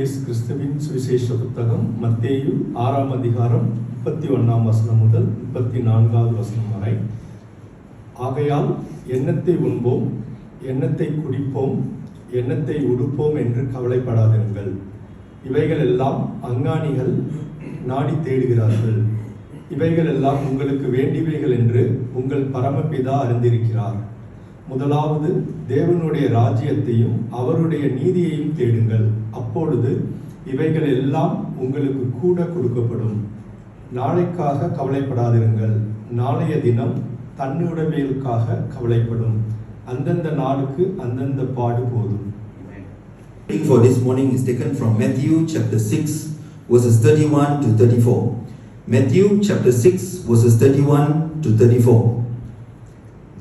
இயேசு கிறிஸ்துவின் சுவிசேஷ புத்தகம் மத்தேயு 6ஆம் அதிகாரம் 31ஆம் வசனம் முதல் 34வது வசனம் வரை. ஆகையால் எண்ணத்தை உண்போம், எண்ணத்தை குடிப்போம், எண்ணத்தை உடுப்போம் என்று கவலைப்படாதிருங்கள். இவைகள் எல்லாம் அஞ்ஞானிகள் நாடி தேடுகிறார்கள். இவைகள் எல்லாம் உங்களுக்கு வேண்டியவைகள் என்று உங்கள் பரமபிதா அறிந்திருக்கிறார். முதலாவது தேவனுடைய ராஜ்யத்தையும் அவருடைய நீதியையும் தேடுங்கள், அப்பொழுது இவைகள் எல்லாம் உங்களுக்கு கூட கொடுக்கப்படும். நாளைக்காக கவலைப்படாதிருங்கள், நாளைய தினம் தன்னுடைமைகளுக்காக கவலைப்படும். அந்தந்த நாளுக்கு அந்தந்த பாடு போதும். Reading for this morning is taken from Matthew chapter 6 verses 31 to 34. Matthew chapter 6 verses 31 to 34.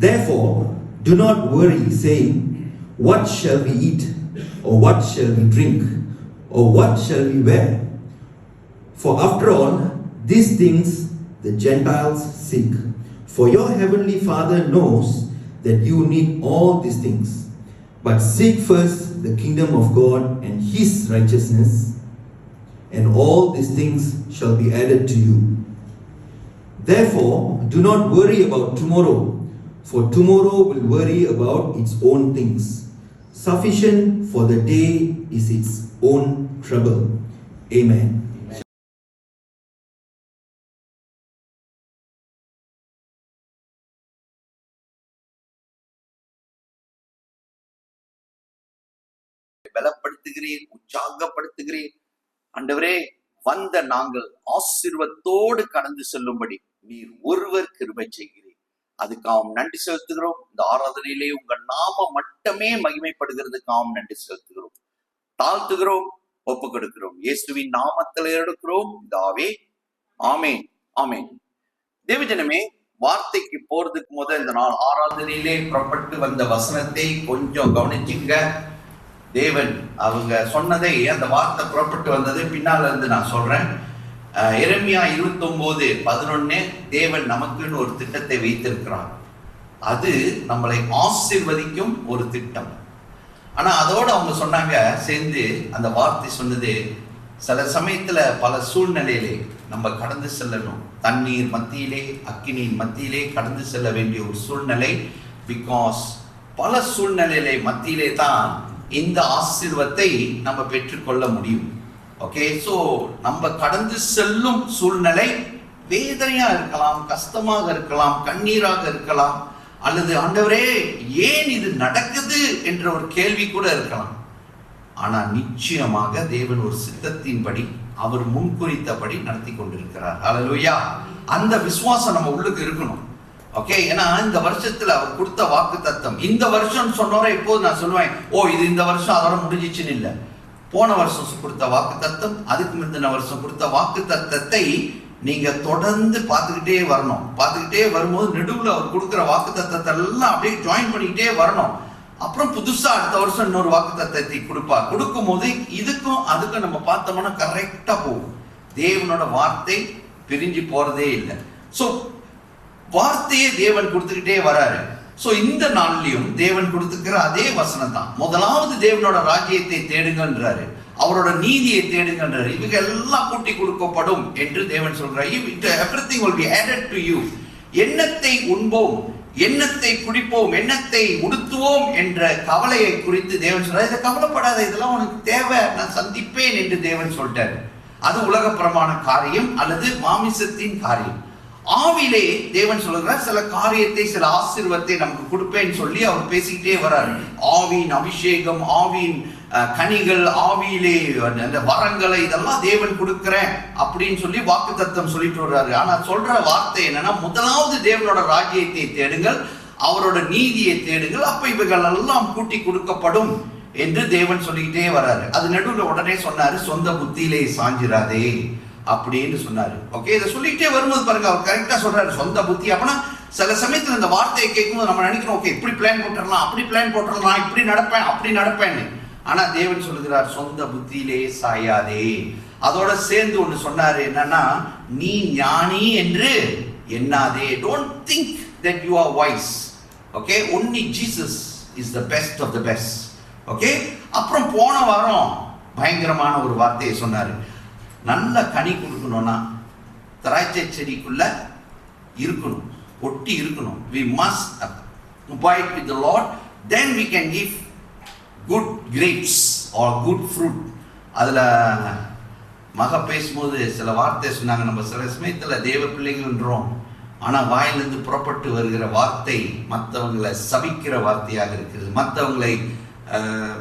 Therefore, do not worry, saying, what shall we eat, or what shall we drink, or what shall we wear? For after all, these things the Gentiles seek. For your heavenly Father knows that you need all these things. But seek first the kingdom of God and His righteousness, and all these things shall be added to you. Therefore, do not worry about tomorrow, for tomorrow will worry about its own things. Sufficient for the day is its own trouble. Amen. பலப்படுத்துகிறீர், உற்சாகப்படுத்துகிறீர். ஆண்டவரே, வந்த நாங்கள் ஆசீர்வாதத்தோடு கடந்து செல்லும்படி நீர் ஒருவர் கிருபை செய்கிறீர். அதுக்காகவும் நன்றி செலுத்துகிறோம். இந்த ஆராதனையிலே உங்கள் நாமம் மட்டுமே மகிமைப்படுகிறதுக்காகவும் நன்றி செலுத்துகிறோம், தாழ்த்துகிறோம், ஒப்பு கொடுக்கிறோம். இயேசுவின் நாமத்தில் எடுக்கிறோம் பிதாவே, ஆமென், ஆமென். தேவஜனமே, வார்த்தைக்கு போறதுக்கு முதல் இந்த நாள் ஆராதனையிலே புறப்பட்டு வந்த வசனத்தை கொஞ்சம் கவனிச்சுங்க. தேவன் அவங்க சொன்னதை, அந்த வார்த்தை புறப்பட்டு வந்தது பின்னால இருந்து நான் சொல்றேன். எரேமியா 29:11 தேவன் நமக்குன்னு ஒரு திட்டத்தை வைத்திருக்கிறார். அது நம்மளை ஆசீர்வதிக்கும் ஒரு திட்டம். ஆனா அதோட அவங்க சொன்னாங்க சேர்ந்து, அந்த வார்த்தை சொன்னது, சில சமயத்துல பல சூழ்நிலையிலே நம்ம கடந்து செல்லணும். தண்ணீர் மத்தியிலே, அக்கினியின் மத்தியிலே கடந்து செல்ல வேண்டிய ஒரு சூழ்நிலை. பிகாஸ் பல சூழ்நிலையிலே மத்தியிலே தான் இந்த ஆசீர்வாதத்தை நம்ம பெற்றுக்கொள்ள முடியும். ஓகே, சோ நம்ம கடந்து செல்லும் சூழ்நிலை வேதனையா இருக்கலாம், கஷ்டமாக இருக்கலாம், கண்ணீராக இருக்கலாம், அல்லது ஆண்டவரே ஏன் இது நடக்குது என்ற ஒரு கேள்வி கூட இருக்கலாம். ஆனா நிச்சயமாக தேவன் ஒரு சித்தத்தின்படி, அவர் முன்குறித்தபடி நடத்தி கொண்டிருக்கிறார். ஹல்லேலூயா. அந்த விசுவாசம் நம்ம உள்ளுக்கு இருக்கணும். ஓகே, ஏன்னா இந்த வருஷத்துல அவர் கொடுத்த வாக்கு தத்தம், இந்த வருஷம் சொன்னோரை எப்போது நான் சொல்லுவேன், இது இந்த வருஷம் அதோட முடிஞ்சிச்சுன்னு இல்லை. போன வருஷம் கொடுத்த வாக்கு தத்தம், அதுக்கு முந்தின வருஷம் கொடுத்த வாக்கு தத்தத்தை நீங்க தொடர்ந்து பார்த்துக்கிட்டே வரணும். பார்த்துக்கிட்டே வரும்போது நடுவில் அவர் கொடுக்குற வாக்கு தத்தத்தை எல்லாம் அப்படியே ஜாயின் பண்ணிக்கிட்டே வரணும். அப்புறம் புதுசா அடுத்த வருஷம் இன்னொரு வாக்கு தத்தத்தை கொடுப்பார். கொடுக்கும் போது இதுக்கும் அதுக்கும் நம்ம பார்த்தோம்னா கரெக்டா போகும். தேவனோட வார்த்தை பிரிஞ்சு போறதே இல்லை. ஸோ வார்த்தையே தேவன் கொடுத்துக்கிட்டே வராரு. சோ இந்த நாள்லயும் தேவன் கொடுத்துக்கிற அதே வசனம் தான். முதலாவது தேவனோட ராஜ்யத்தை தேடுங்கன்றாரு, அவரோட நீதியை தேடுங்கன்றாரு. இவங்க எல்லாம் கூட்டி கொடுக்கப்படும் என்று தேவன் சொல்றாரு. Everything will be added to you. எண்ணத்தை உண்போம், எண்ணத்தை குடிப்போம், எண்ணத்தை உடுத்துவோம் என்ற கவலையை குறித்து தேவன் சொல்றாரு. இதை கவலைப்படாத, இதெல்லாம் உனக்கு தேவை, நான் சந்திப்பேன் என்று தேவன் சொல்லிட்டாரு. அது உலகப்பிரமான காரியம் அல்லது மாமிசத்தின் காரியம். ஆவிலே தேவன் சொல்லுகிறார், சில காரியத்தை, சில ஆசீர்வாதத்தை நமக்கு கொடுப்பேன்னு சொல்லி அவர் பேசிக்கிட்டே வர்றாரு. ஆவியின் அபிஷேகம், ஆவியின் கனிகள், ஆவியிலே அந்த வரங்களை இதெல்லாம் தேவன் கொடுக்கிறேன் அப்படின்னு சொல்லி வாக்கு தத்தம் சொல்லிட்டு வர்றாரு. ஆனா சொல்ற வார்த்தை என்னன்னா, முதலாவது தேவனோட ராஜ்யத்தை தேடுங்கள், அவரோட நீதியை தேடுங்கள், அப்ப இவைகள் எல்லாம் கூட்டி கொடுக்கப்படும் என்று தேவன் சொல்லிக்கிட்டே வர்றாரு. அது நடுவில் உடனே சொன்னாரு, சொந்த புத்தியிலே சாஞ்சிராதே அப்படின்னு சொன்னாரு. ஓகே, இதை சொல்லிட்டே வரும்போது பாருங்க, அவர் கரெக்டா சொல்றாரு, சொந்த புத்தி. அப்படின்னா சில சமயத்துல இந்த வார்த்தையை கேட்கும்போது நம்ம நினைக்கிறோம், ஓகே இப்படி பிளான் போட்டுடலாம், அப்படி பிளான் போட்டுடலாம், இப்படி நடப்பேன், அப்படி நடப்பேன்னு. ஆனா தேவன் சொல்லுகிறார், சொந்த புத்தியிலே சாயாதே. அதோட சேர்ந்து ஒண்ணு சொன்னாரு, என்னன்னா, நீ ஞானி என்று எண்ணாதே. Don't think that you are wise. Okay, only Jesus is the best of the best. Okay, அப்புறம் போன வாரம் பயங்கரமான ஒரு வார்த்தையை சொன்னாரு. நல்ல கனி கொடுக்கணும்னா திராட்சை செடிக்குள்ள இருக்கணும், ஒட்டி இருக்கணும். We must abide with the Lord, then we can give good grapes or good fruit. அதுல மக பேசும்போது சில வார்த்தை சொன்னாங்க. நம்ம சில சமயத்துல தேவ பிள்ளைகள்ன்றோம், ஆனா வாயிலிருந்து புறப்பட்டு வருகிற வார்த்தை மற்றவங்களை சபிக்கிற வார்த்தையாக இருக்குது, மற்றவங்களை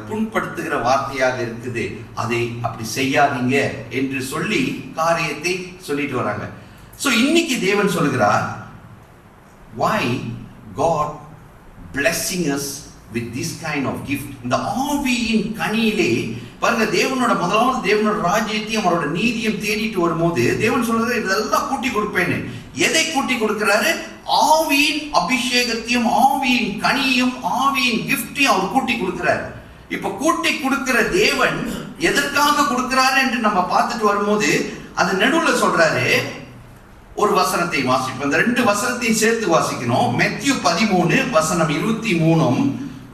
புண்படுத்துகிற வார்த்தையாக இருக்குது. அதை அப்படி செய்யாதீங்க என்று சொல்லி காரியத்தை சொல்லிட்டு வராங்க. சோ இன்னைக்கு தேவன் சொல்கிறார், why God blessing us with this kind of gift. இந்த ஆவியின் கனியிலே பாருங்க, தேவனோட முதலாவது தேவனோட ராஜ்யத்தையும் அவரோட நீதியும் தேடிட்டு வரும்போது தேவன் சொல்றாரு இதெல்லாம் கூட்டி கொடுப்பேன்னு. எதை கூட்டி கொடுக்கிறாரு? ஆவியின் அபிஷேகத்தையும் ஆவியின் கனியும் ஆவியின் கிஃப்டையும் அவர் கூட்டி கொடுக்கிறார். இப்ப கூட்டி கொடுக்கிற தேவன் எதற்காக கொடுக்கிறாரு என்று நம்ம பார்த்துட்டு வரும்போது அது நடுவுல சொல்றாரு. ஒரு வசனத்தை வாசிப்போம், இந்த ரெண்டு வசனத்தையும் சேர்த்து வாசிக்கணும். மேத்யூ 13 வசனம் 23,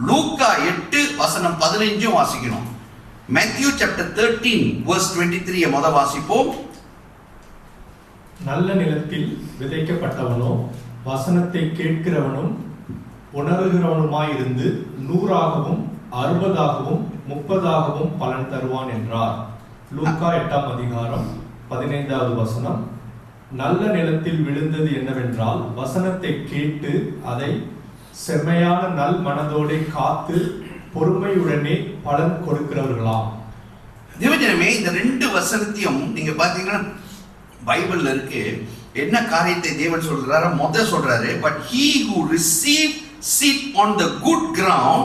லூக்கா 8 வசனம் 15 வாசிக்கணும். மேத்யூ சாப்டர் 13 verse 23 முத வாசிப்போம். நல்ல நிலத்தில் விதைக்கப்பட்டவனோ வசனத்தை கேட்கிறவனும் உணர்கிறவனுமாயிருந்து 100ஆகவும் 60ஆகவும் 30ஆகவும் பலன் தருவான் என்றார். லூக்கா 8ஆம் அதிகாரம் 15வது வசனம். நல்ல நிலத்தில் விழுந்தது என்னவென்றால் வசனத்தை கேட்டு அதை செம்மையான நல் மனதோடே காத்து பொறுமையுடனே பலன் கொடுக்கிறவர்களாம். தேவஜனமே, இந்த ரெண்டு வசனத்தையும் நீங்க பாத்தீங்கன்னா பைபிள்ல இருக்கு. என்ன காரியத்தை தேவன் சொல்றாரு? முத சொல்றாரு, but he who receives seed on the good ground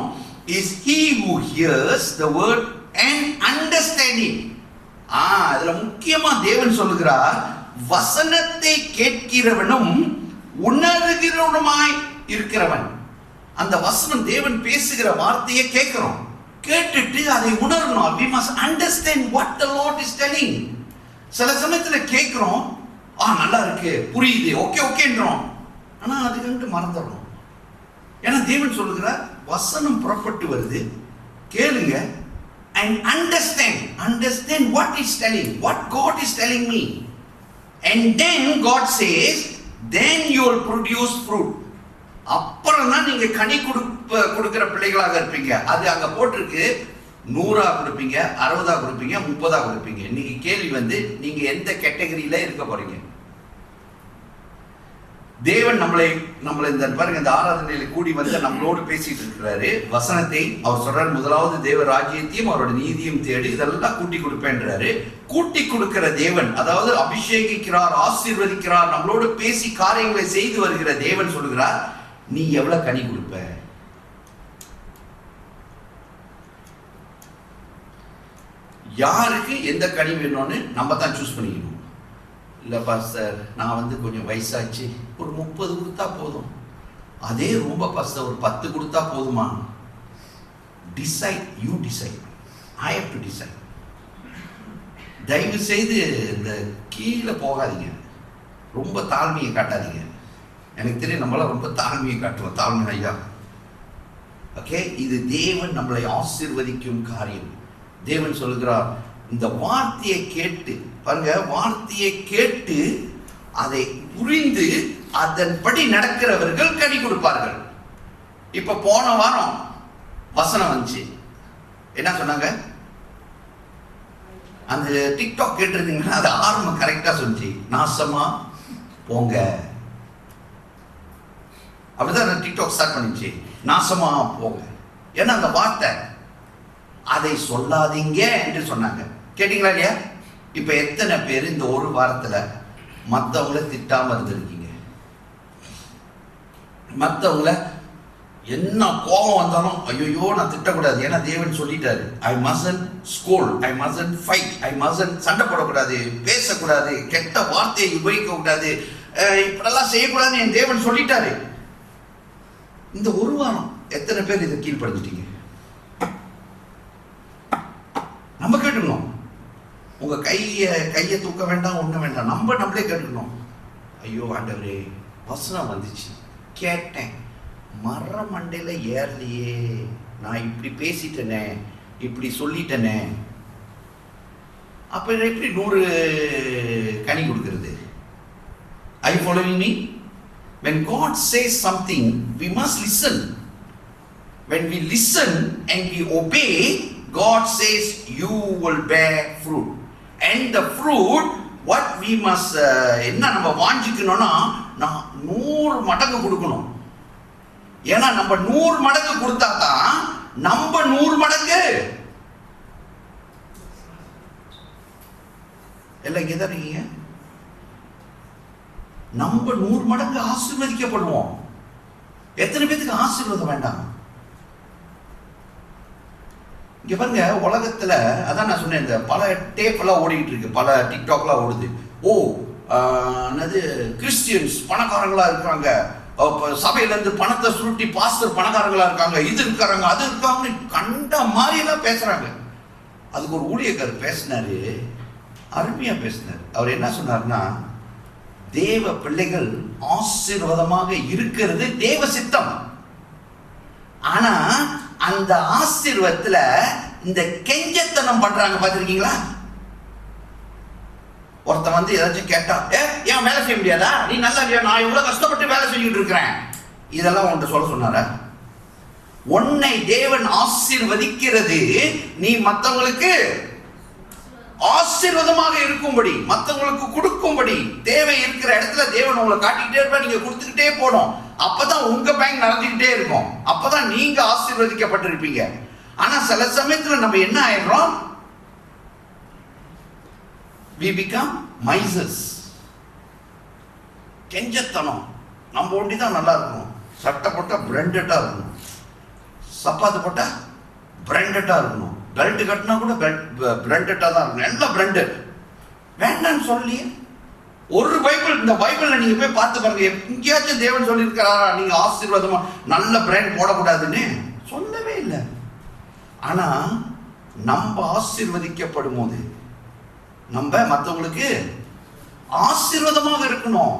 is he who hears the word and understanding. அதுல முக்கியமா தேவன் சொல்லுகிறார், வசனத்தை கேட்கிறவனும் உணர்கிறவனுமாய் இருக்கிறவன். அந்த வசனம் தேவன் பேசுகிற வார்த்தையை கேட்கிறோம், கேட்டுட்டு அதை உணரணும். we must understand what the Lord is telling. சில சமயத்துல கேட்கிறோம், நல்லா இருக்கு, புரியுது, ஓகே ஓகேன்றோம், ஆனா அது கண்டு மறந்துடணும். ஏன்னா தேவன் சொல்லுகிறார், வசனம் புறப்பட்டு வருது, கேளுங்க, and understand what is telling, what God is telling me, and then God says, then you will produce fruit. அப்புறம் தான் நீங்க கனி கொடுக்கிற பிள்ளைகளாக இருப்பீங்க. அது அங்க போட்டிருக்கு, 100ஆ கொடுப்பீங்க, 60ஆ கொடுப்பீங்க, 30ஆ கொடுப்பீங்க. இன்னைக்கு கேள்வி வந்து நீங்க எந்த கேட்டகரியில இருக்க போறீங்க? தேவன் நம்மளை இந்த பாருங்க, இந்த ஆராதனையில கூடி வந்து நம்மளோடு பேசிட்டு இருக்கிறாரு. வசனத்தை அவர் சொல்றாரு, முதலாவது தேவ ராஜ்யத்தையும் அவரோட நீதியும் தேடி இதெல்லாம் கூட்டி கொடுப்பேன்றாரு. கூட்டி கொடுக்கிற தேவன், அதாவது அபிஷேகிக்கிறார், ஆசீர்வதிக்கிறார், நம்மளோடு பேசி காரியங்களை செய்து வருகிற தேவன் சொல்லுகிறார், நீ எவ்வளவு கனி கொடுப்ப? யாருக்கு எந்த கனி வேணும்னு நம்ம தான் சூஸ் பண்ணிக்கணும். இல்ல பாஸ்டர், நான் வந்து கொஞ்சம் வயசாச்சு, ஒரு 30 கொடுத்தா போதும். அதே ரொம்ப பாஸ்டர் ஒரு 10 கொடுத்தா போதுமா? Decide, you decide, I have to decide. தயவு செய்து இந்த கீழே போகாதீங்க, ரொம்ப தாழ்மையை காட்டாதீங்க. எனக்கு தெரியும் நம்மளாம் ரொம்ப தாழ்மையை காட்டுவோம், தாழ்மை ஐயா. ஓகே, இது தேவன் நம்மளை ஆசீர்வதிக்கும் காரியம். தேவன் சொல்கிறார், இந்த வார்த்தையை கேட்டு பாருங்க, வார்த்தையை கேட்டு அதை புரிந்து அதன்படி நடக்கிறவர்கள் கனி கொடுப்பார்கள். இப்ப போன வாரம் வசனம் வந்துச்சு, என்ன சொன்னாங்க? அந்த டிக்டாக் கேட்டிருந்தீங்கன்னா அது ஆரம்பம் கரெக்டா சொல்லிச்சு, நாசமா போங்க. அப்படிதான் டிக்டாக் ஸ்டார்ட் பண்ணிச்சு, நாசமா போங்க. ஏன்னா அந்த வார்த்தை, அதை சொல்லாதீங்க என்று சொன்னாங்க. கேட்டீங்களா இல்லையா? இப்ப எத்தனை பேர் இந்த ஒரு வாரத்துல மத்தவங்களை திட்டாம இருந்திருக்கீங்க? மத்தவங்களை என்ன கோபம் வந்தாலும் ஐயோ நான் திட்டக்கூடாது, ஏன்னா தேவன் சொல்லிட்டாரு, ஐ மஸ்டன்ட் ஸ்கோல்ட், ஐ மஸ்டன்ட் ஃபைட், ஐ மஸ்டன்ட் சண்டை போடக்கூடாது, பேசக்கூடாது, கெட்ட வார்த்தையை உபயோகிக்க கூடாது, இப்படியெல்லாம் செய்யக்கூடாதுன்னு என் தேவன் சொல்லிட்டாரு. இந்த ஒரு வாரம் எத்தனை பேர் இதை கீழ்படுத்திட்டீங்க? நம்ம கேட்டுக்கணும். உங்க கையை தூக்க வேண்டாம், ஒண்ணு வேண்டாம், நம்மளே கேட்டுக்கணும். ஐயோ ஆண்டவரே, வசனம் வந்துச்சு, கேட்டேன், மர மண்டையில ஏறலையே, நான் இப்படி பேசிட்டேனே, இப்படி சொல்லிட்டேனே. அப்ப எப்படி 100 கனி கொடுக்கிறது? Are you following me? When God says something, we must listen. When we listen and we obey, God says you will bear fruit. And the fruit, what we must என்ன நம்ம வாஞ்சிக்கணும்னா, நான் 100 மடங்கு கொடுக்கணும். ஏன்னா நம்ம 100 மடங்கு கொடுத்தா தான் நம்ம 100 மடங்கு எல்லாம் இங்கே தான் இருக்கீங்க. நம்ம 100 மடங்கு ஆசீர்வதிக்கப்படுவோம். எத்தனை பேருக்கு ஆசீர்வாதம் வேண்டாம்? இங்க பாருங்க, உலகத்துல அதான் நான் சொன்னேன், இந்த பல டேப் எல்லாம் ஓடிட்டு இருக்கு, பல டிக்டாக்லாம் ஓடுது. என்னது கிறிஸ்டியன்ஸ் பணக்காரங்களா இருக்காங்க, சபையில இருந்து பணத்தை சுருட்டி பாஸ்டர் பணக்காரங்களா இருக்காங்க, இது இருக்காங்க அது இருக்காங்கன்னு கண்ட மாதிரி எல்லாம் பேசுறாங்க. அதுக்கு ஒரு ஊழியக்காரர் பேசினாரு, அருமையா பேசினார். அவர் என்ன சொன்னார்னா, தேவ பிள்ளைகள் ஆசீர்வாதமாக இருக்கிறது தேவ சித்தம். ஆனா அந்த ஆசீர்வாதத்துல இந்த கெஞ்சத்தனம் பண்றாங்க, பாத்திருக்கீங்களா? ஒருத்தன் வந்து ஏதாச்சும் கேட்டா, ஏன் வேலை செய்ய முடியாதா, நீ நல்லா இல்லையா, நான் இவ்வளவு கஷ்டப்பட்டு வேலை செஞ்சுட்டு இருக்கிறேன், இதெல்லாம் உன்கிட்ட சொல்ல சொன்னார? உன்னை தேவன் ஆசீர்வதிக்கிறது நீ மற்றவங்களுக்கு ஆசீர்வாதமாக இருக்கும்படி, மற்றவங்களுக்கு கொடுக்கும்படி. தேவை இருக்கிற இடத்துல தேவன் உங்களை காட்டிக்கிட்டே இருப்பா, நீங்க கொடுத்துக்கிட்டே போகணும். அப்பதான் உங்க பேங்க் நடந்துகிட்டே இருக்கும், அப்பதான் நீங்க ஆசீர்வதிக்கப்பட்டிருப்பீங்க. ஆனா சில சமயத்துல நம்ம என்ன ஆயிடுறோம், we become misers. கெஞ்சத்தனம். நம்ம ஒண்டிதான் நல்லா இருக்கணும், சட்டை போட்டா பிராண்டடா இருக்கணும், சப்பாத்து போட்டா பிராண்டடா இருக்கணும், பெல்ட் கட்டினா கூட பிராண்டடா தான் இருக்கணும், எல்லாம் பிராண்டட். வேண்டான்னு சொல்லி ஒரு பைபிள், இந்த பைபிள்ல நீங்க போய் பார்த்து பாருங்க, எங்கேயாச்சும் தேவன் சொல்லியிருக்கிறாரா நீங்க ஆசீர்வாதமா நல்ல பிராண்ட் போடக்கூடாதுன்னு? சொல்லவே இல்லை. ஆனா நம்ம ஆசீர்வதிக்கப்படும் போது நம்ம மற்றவங்களுக்கு ஆசீர்வாதமாக இருக்கணும்.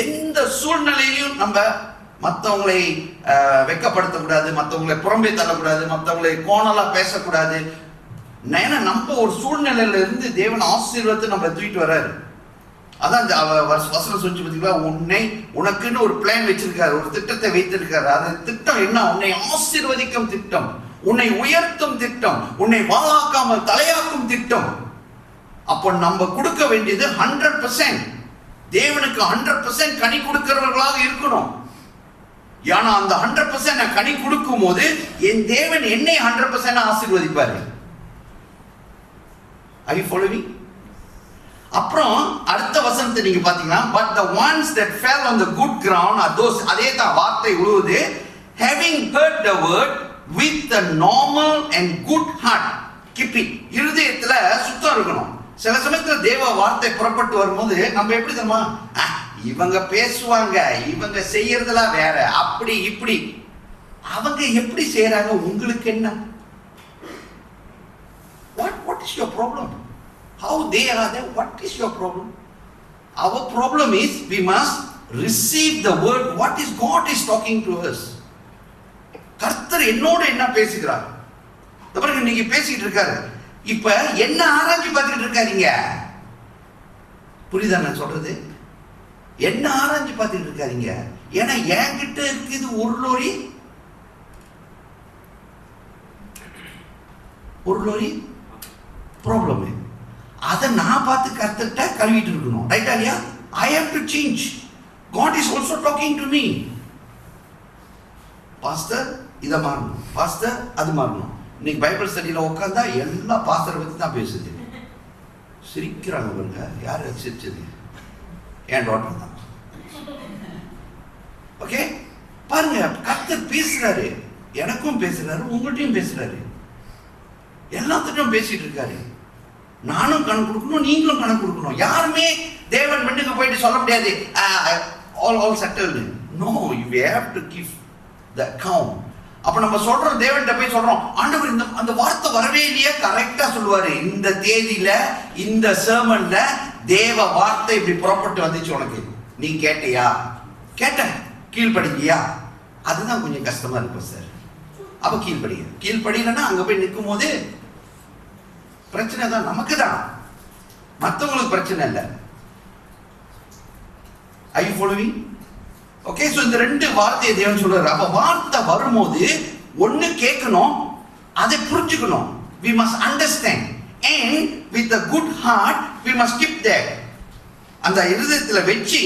எந்த சூழ்நிலையிலும் நம்ம மற்றவங்களை வெட்கப்படுத்தக்கூடாது, மற்றவங்களை புறம்பே தள்ளக்கூடாது, மற்றவங்களை கோணலா பேசக்கூடாது. ஏன்னா நம்ம ஒரு சூழ்நிலையில இருந்து தேவன் ஆசீர்வாதத்தை நம்ம தூக்கிட்டு வர்றாரு. அதான் வசனம் சொல்லி பார்த்தீங்களா, உனக்குன்னு ஒரு பிளான் வச்சிருக்காரு, ஒரு திட்டத்தை வைத்திருக்காரு. அந்த திட்டம் என்ன? உன்னை ஆசீர்வதிக்கும் திட்டம், உன்னை உயர்த்தும் திட்டம், உன்னை வாழாக்காமல் தலையாக்கும் திட்டம். அப்போ நம்ம கொடுக்க வேண்டியது 100%. தேவனுக்கு 100% கனி கொடுக்கிறவர்களாக இருக்கணும். ஏன்னா அந்த 100% கனி கொடுக்கும் போது என் தேவன் என்னை 100% ஆசீர்வதிப்பாரு. Are you following? அப்புறம் அடுத்த வசனத்தை நீங்க பாத்தீங்கன்னா, but the ones that fell on the good ground are those, அதே தான் வார்த்தை உழுவுது, having heard the word with a normal and good heart, keep it. இருதயத்துல சுத்தம் இருக்கணும். சில சமயத்துல தேவ வார்த்தை புறப்பட்டு வரும்போது நம்ம எப்படி தெரியுமா, இவங்க பேசுவாங்க, இவங்க செய்யறதெல்லாம் வேற, அப்படி இப்படி. அவங்க எப்படி செய்யறாங்க, உங்களுக்கு என்ன? What is your problem? How they are there, what is your problem? Our problem is we must receive the word, what is God is talking to us. கர்த்தர் என்னோட என்ன பேசுகிறார்? பாருங்க, நீங்க பேசிட்டு இருக்காரு, இப்ப என்ன ஆராய்ச்சி பார்த்துட்டு இருக்காதீங்க. புரியுதா நான் சொல்றது? என்ன ஆராய்ச்சி பார்த்துட்டு இருக்காதீங்க. ஏன்னா என்கிட்ட இருக்குது ஒரு லோரி ப்ராப்ளம். அதை நான் பார்த்து கர்த்தர்கிட்ட கழுவிட்டு இருக்கணும். ரைட்டா இல்லையா? I have to change. God is also talking to me. Pastor இதை மாறணும், பாஸ்டர் அது மாறணும். இன்னைக்கு பைபிள் ஸ்டடியில் உட்காந்தா எல்லா பாஸ்டரை பற்றி தான் பேசுது. சிரிக்கிறாங்க பாருங்க. யார் சிரிச்சது? என் டாக்டர் தான். ஓகே, பாருங்க, கர்த்தர் பேசுறாரு, எனக்கும் பேசுறாரு, உங்கள்கிட்டையும் பேசுறாரு, எல்லாத்துட்டும் பேசிட்டு இருக்காரு. நானும் கணக்கு கொடுக்கணும், நீங்களும் கணக்கு கொடுக்கணும். யாருமே தேவன் மண்ணுக்கு போயிட்டு சொல்ல முடியாது all settled. No, you have to give the account. அப்ப நம்ம சொல்றோம், தேவன்கிட்ட போய் சொல்றோம், ஆண்டவர் இந்த அந்த வார்த்தை வரவே இல்லையே, கரெக்டா சொல்லுவாரு. இந்த தேதியில இந்த சர்மன்ல தேவ வார்த்தை இப்படி புறப்பட்டு வந்துச்சு, உனக்கு நீ கேட்டியா? கேட்ட, கீழ்படிக்கியா? அதுதான் கொஞ்சம் கஷ்டமா இருக்கும் சார். அப்ப கீழ்படிங்க. கீழ்படினா அங்க போய் நிற்கும் போது பிரச்சனை தான், நமக்கு தான், மற்றவங்களுக்கு பிரச்சனை இல்லை. Are you following? Okay, so இந்த ரெண்டு வார்த்தையை தேவன் சொல்றாரு. அப்ப வார்த்தை வரும்போது ஒண்ணு கேட்கணும், அதை புரிஞ்சுக்கணும். We must understand and with a good heart we must keep there. அந்த இருதயத்துல வச்சு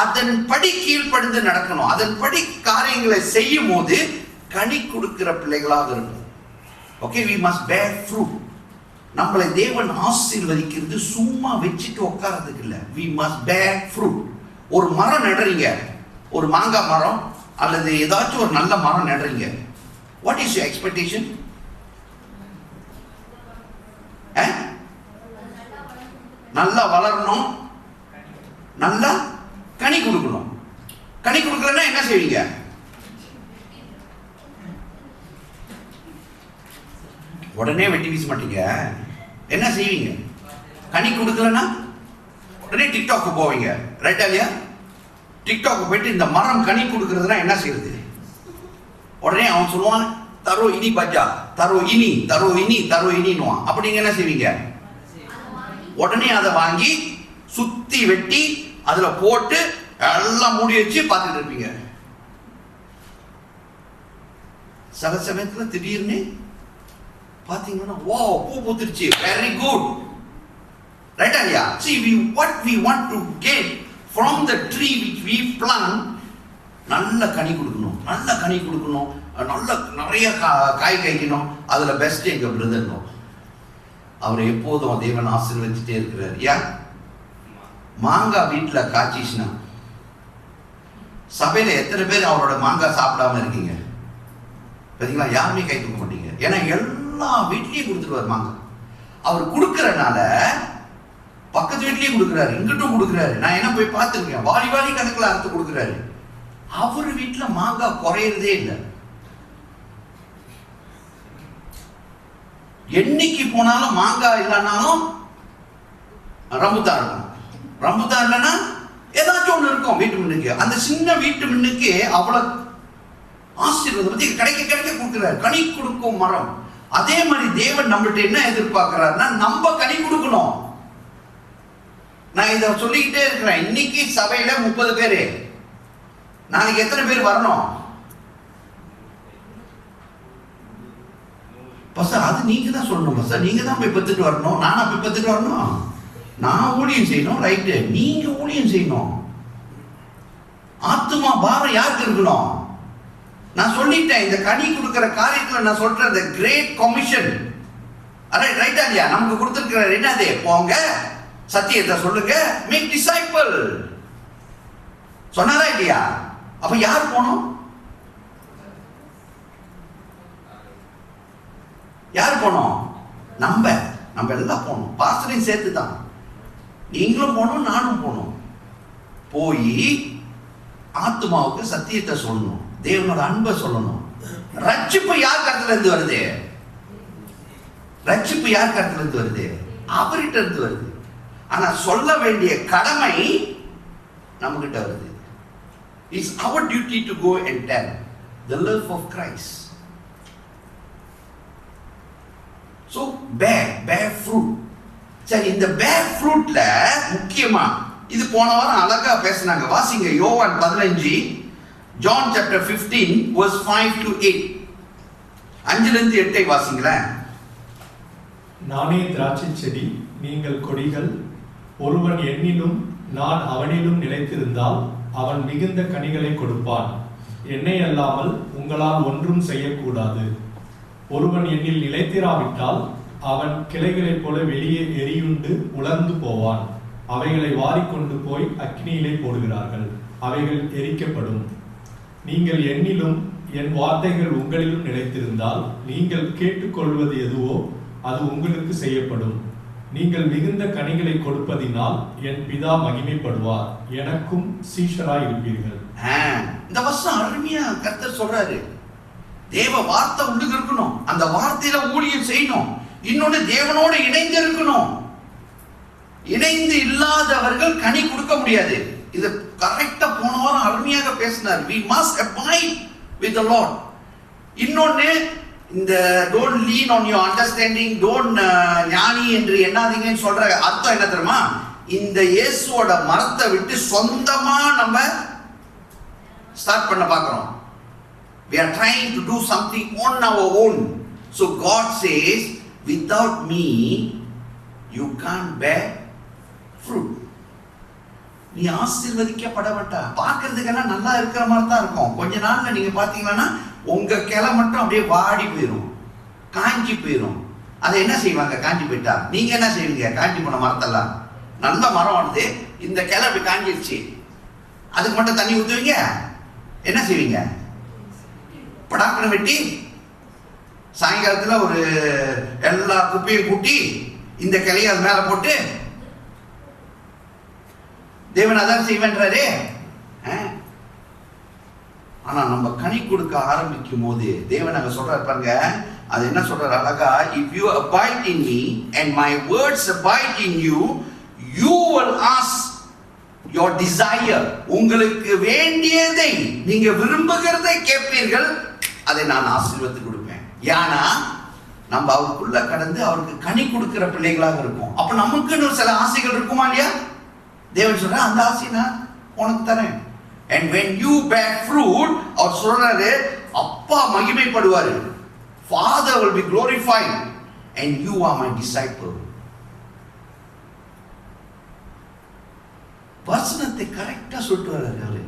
அதன்படி கீழ்ப்படிந்து நடக்கணும். அதன்படி காரியங்களை செய்யும் போது கனி கொடுக்கிற பிள்ளைகளாக இருக்கும். Okay, we must bear fruit. நம்மளை தேவன் ஆசீர்வதிக்கிறது சும்மா வச்சுட்டு உட்கார்றதுக்கு இல்லை. We must bear fruit. ஒரு மரம் நடுறீங்க, ஒரு மாங்காய் மரம் அல்லது ஏதாச்சும் ஒரு நல்ல மரம் நடுறீங்க. What is your expectation? நல்லா வளரணும், நல்லா கனி கொடுக்கணும். கனி கொடுக்கலன்னா என்ன செய்வீங்க? உடனே வெட்டி வீச மாட்டீங்க. என்ன செய்வீங்க? கனி கொடுக்கலன்னா உடனே டிக்டாக் போவீங்க. ரைட்டா இல்லையா? டிக்டாக் போயிட்டு இந்த மரம் கனி கொடுக்கறதுனா என்ன செய்யுது? உடனே அவன் சொல்லுவான், தரோ இனி பஜா, தரோ இனி, தரோ இனி, தரோ இனின்னுவான். அப்படி நீங்க என்ன செய்வீங்க? உடனே அதை வாங்கி சுத்தி வெட்டி அதுல போட்டு எல்லாம் மூடி வச்சு பார்த்துட்டு இருப்பீங்க. சில சமயத்துல திடீர்னு பாத்தீங்கன்னா வாவ், பூ பூத்துருச்சு, வெரி குட். ரைட்டா இல்லையா? See, what we want to get from the tree which we plant, நல்ல கனி கொடுக்கணும், நல்ல கனி கொடுக்கணும், நல்ல நிறைய காய் காய்க்கணும். அதுல பெஸ்ட் எங்க பிரதர். அவர் எப்போதும் தேவன் ஆசீர்வதிச்சுட்டே இருக்கிறார். ஏன்? மாங்காய் வீட்டுல காய்ச்சிச்சுன்னா சபையில எத்தனை பேர் அவரோட மாங்காய் சாப்பிடாம இருக்கீங்க? பார்த்தீங்களா? யாருமே கை தூக்க மாட்டீங்க. ஏன்னா எல்லா வீட்லயும் கொடுத்துருவார் மாங்காய். அவர் கொடுக்கறனால பக்கத்து வீட்லயும் கொடுக்குறாரு, இங்கிட்டும் கொடுக்குறாரு. நான் என்ன போய் பார்த்துருக்கேன், வாரி வாரி கணக்கில் அறுத்து கொடுக்குறாரு. அவர் வீட்டுல மாங்காய் குறையிறதே இல்லை. என்னைக்கு போனாலும் மாங்காய் இல்லைன்னாலும் ரம்புத்தான் இருக்கும். ரம்புத்தான் இல்லைன்னா ஏதாச்சும் ஒண்ணு இருக்கும் வீட்டு முன்னுக்கு. அந்த சின்ன வீட்டு முன்னுக்கு அவ்வளவு ஆசீர்வாதம் பத்தி கிடைக்க கிடைக்க கொடுக்கிறார். கனி கொடுக்கும் மரம். அதே மாதிரி தேவன் நம்மள்ட்ட என்ன எதிர்பார்க்கிறாருன்னா, நம்ம கனி கொடுக்கணும். நான் இதை சொல்லிக்கிட்டே இருக்கிறேன். இன்னைக்கு சபையில 30 பேரு, நாளைக்கு எத்தனை பேர் வரணும்? பஸ்டர், அது நீங்க தான் சொல்லணும் பஸ்டர். நீங்க தான் போய் பெத்துட்டு வரணும். நானா போய் பெத்துட்டு வரணும்? நான் ஊழியம் செய்யணும், ரைட்டு. நீங்க ஊழியம் செய்யணும். ஆத்துமா பாரம் யாருக்கு இருக்கணும்? நான் சொல்லிட்டேன், இந்த கனி கொடுக்கிற காரியத்துல நான் சொல்றேன், the great commission. ரைட்டா இல்லையா? நமக்கு கொடுத்திருக்கிறார் என்னது? போங்க, சத்தியத்தை சொல்லுங்க, make disciple. சொன்னாரா இல்லையா? அப்ப யார் போனோம்? யார் போனோம்? நம்ம எல்லாம் போனோம். பாஸ்டரையும் சேர்த்து தான். நீங்களும் போனோம், நானும் போனோம். போய் ஆத்மாவுக்கு சத்தியத்தை சொல்லணும், தேவனோட அன்பை சொல்லணும். ரட்சிப்பு யார் கருத்துல இருந்து வருது? ரட்சிப்பு யார் கருத்துல இருந்து வருது? அவர்கிட்ட இருந்து வருது. ஆனா சொல்ல வேண்டிய கடமை நம்ம கிட்ட வருது. It's our duty to go and tell the love of Christ. So bear fruit. சரி, இந்த bear fruitல முக்கியமா இது போன வாரம் அழகா பேசினாங்க. வாசிங்க யோவான் 15, John chapter 15 verse 5 to 8. 5 ல இருந்து 8 வாசிங்களேன். நானே திராட்சை செடி, நீங்கள் கொடிகள். ஒருவன் என்னிலும் நான் அவனிலும் நிலைத்திருந்தால் அவன் மிகுந்த கனிகளை கொடுப்பான். என்னை அல்லாமல் உங்களால் ஒன்றும் செய்யக்கூடாது. ஒருவன் என்னில் நிலைத்திராவிட்டால் அவன் கிளைகளைப் போல வெளியே எரியுண்டு உலர்ந்து போவான். அவைகளை வாரிக்கொண்டு போய் அக்னியிலே போடுகிறார்கள், அவைகள் எரிக்கப்படும். நீங்கள் என்னிலும் என் வார்த்தைகள் உங்களிலும் நிலைத்திருந்தால் நீங்கள் கேட்டுக்கொள்வது எதுவோ அது உங்களுக்கு செய்யப்படும். நீங்கள் மிகுந்த கனிகளை கொடுப்பதினால் என் பிதா மகிமைப்படுவார், எனக்கும் சீஷராய் இருப்பீர்கள். இந்த வசனம் அருமையா கர்த்தர் சொல்றாரு. தேவ வார்த்தை உள்ளுக்கு இருக்கணும், அந்த வார்த்தையில ஊழியம் செய்யணும். இன்னொன்னு, தேவனோடு இணைந்து இருக்கணும். இணைந்து இல்லாதவர்கள் கனி கொடுக்க முடியாது. இது கரெக்டா போன வாரம் அருமையாக பேசினார். We must abide with the Lord. இன்னொன்னு, இந்த don't lean on your understanding, don't ஞானி என்று எண்ணாதீங்கன்னு சொல்ற அர்த்தம் என்ன தெரியுமா? இந்த இயேசுவோட மரத்தை விட்டு சொந்தமா நம்ம ஸ்டார்ட் பண்ண பார்க்கிறோம். We are trying to do something on our own. So God says, without me you can't bear fruit. நீ ஆசீர்வதிக்கப்பட மாட்டா. பார்க்கிறதுக்கெல்லாம் நல்லா இருக்கிற மாதிரி தான் இருக்கும். கொஞ்ச நாள்ல நீங்க பாத்தீங்கன்னா உங்க கிளை மட்டும் அப்படியே வாடி போயிடும், காஞ்சி போயிடும். அதை என்ன செய்வாங்க? காஞ்சி போயிட்டா நீங்க என்ன செய்வீங்க? காஞ்சி போன மரத்தெல்லாம், நல்ல மரம் வருது, இந்த கிளை அப்படி காஞ்சிருச்சு, அதுக்கு மட்டும் தண்ணி ஊற்றுவீங்க, என்ன செய்வீங்க? படாக்குன்னு வெட்டி சாயங்காலத்துல ஒரு எல்லா குப்பையும் கூட்டி இந்த கிளையை அது மேல போட்டு தேவன் அதான் செய்வேன்றாரு. ஆனா நம்ம கனி கொடுக்க ஆரம்பிக்கும் போது தேவன் அங்க சொல்றாரு பாருங்க, அது என்ன சொல்றாரு அழகா, if you abide in me and my words abide in you, you will ask your desire. உங்களுக்கு வேண்டியதை, நீங்க விரும்புகிறதை கேட்பீர்கள், அதை நான் ஆசீர்வதித்து கொடுப்பேன். ஏன்னா நம்ம அவருக்குள்ள கடந்து அவருக்கு கனி கொடுக்கிற பிள்ளைகளாக இருக்கும். அப்ப நமக்குன்னு சில ஆசைகள் இருக்குமா இல்லையா? தேவன் சொல்ற அந்த ஆசையை நான் உனக்கு தரேன். And when you bear fruit, அவர் சொல்றாரு அப்பா மகிமைப்படுவாரு, Father will be glorified and you are my disciple. வசனத்தை கரெக்டா சொல்லிட்டு வர்றாரு அவரு,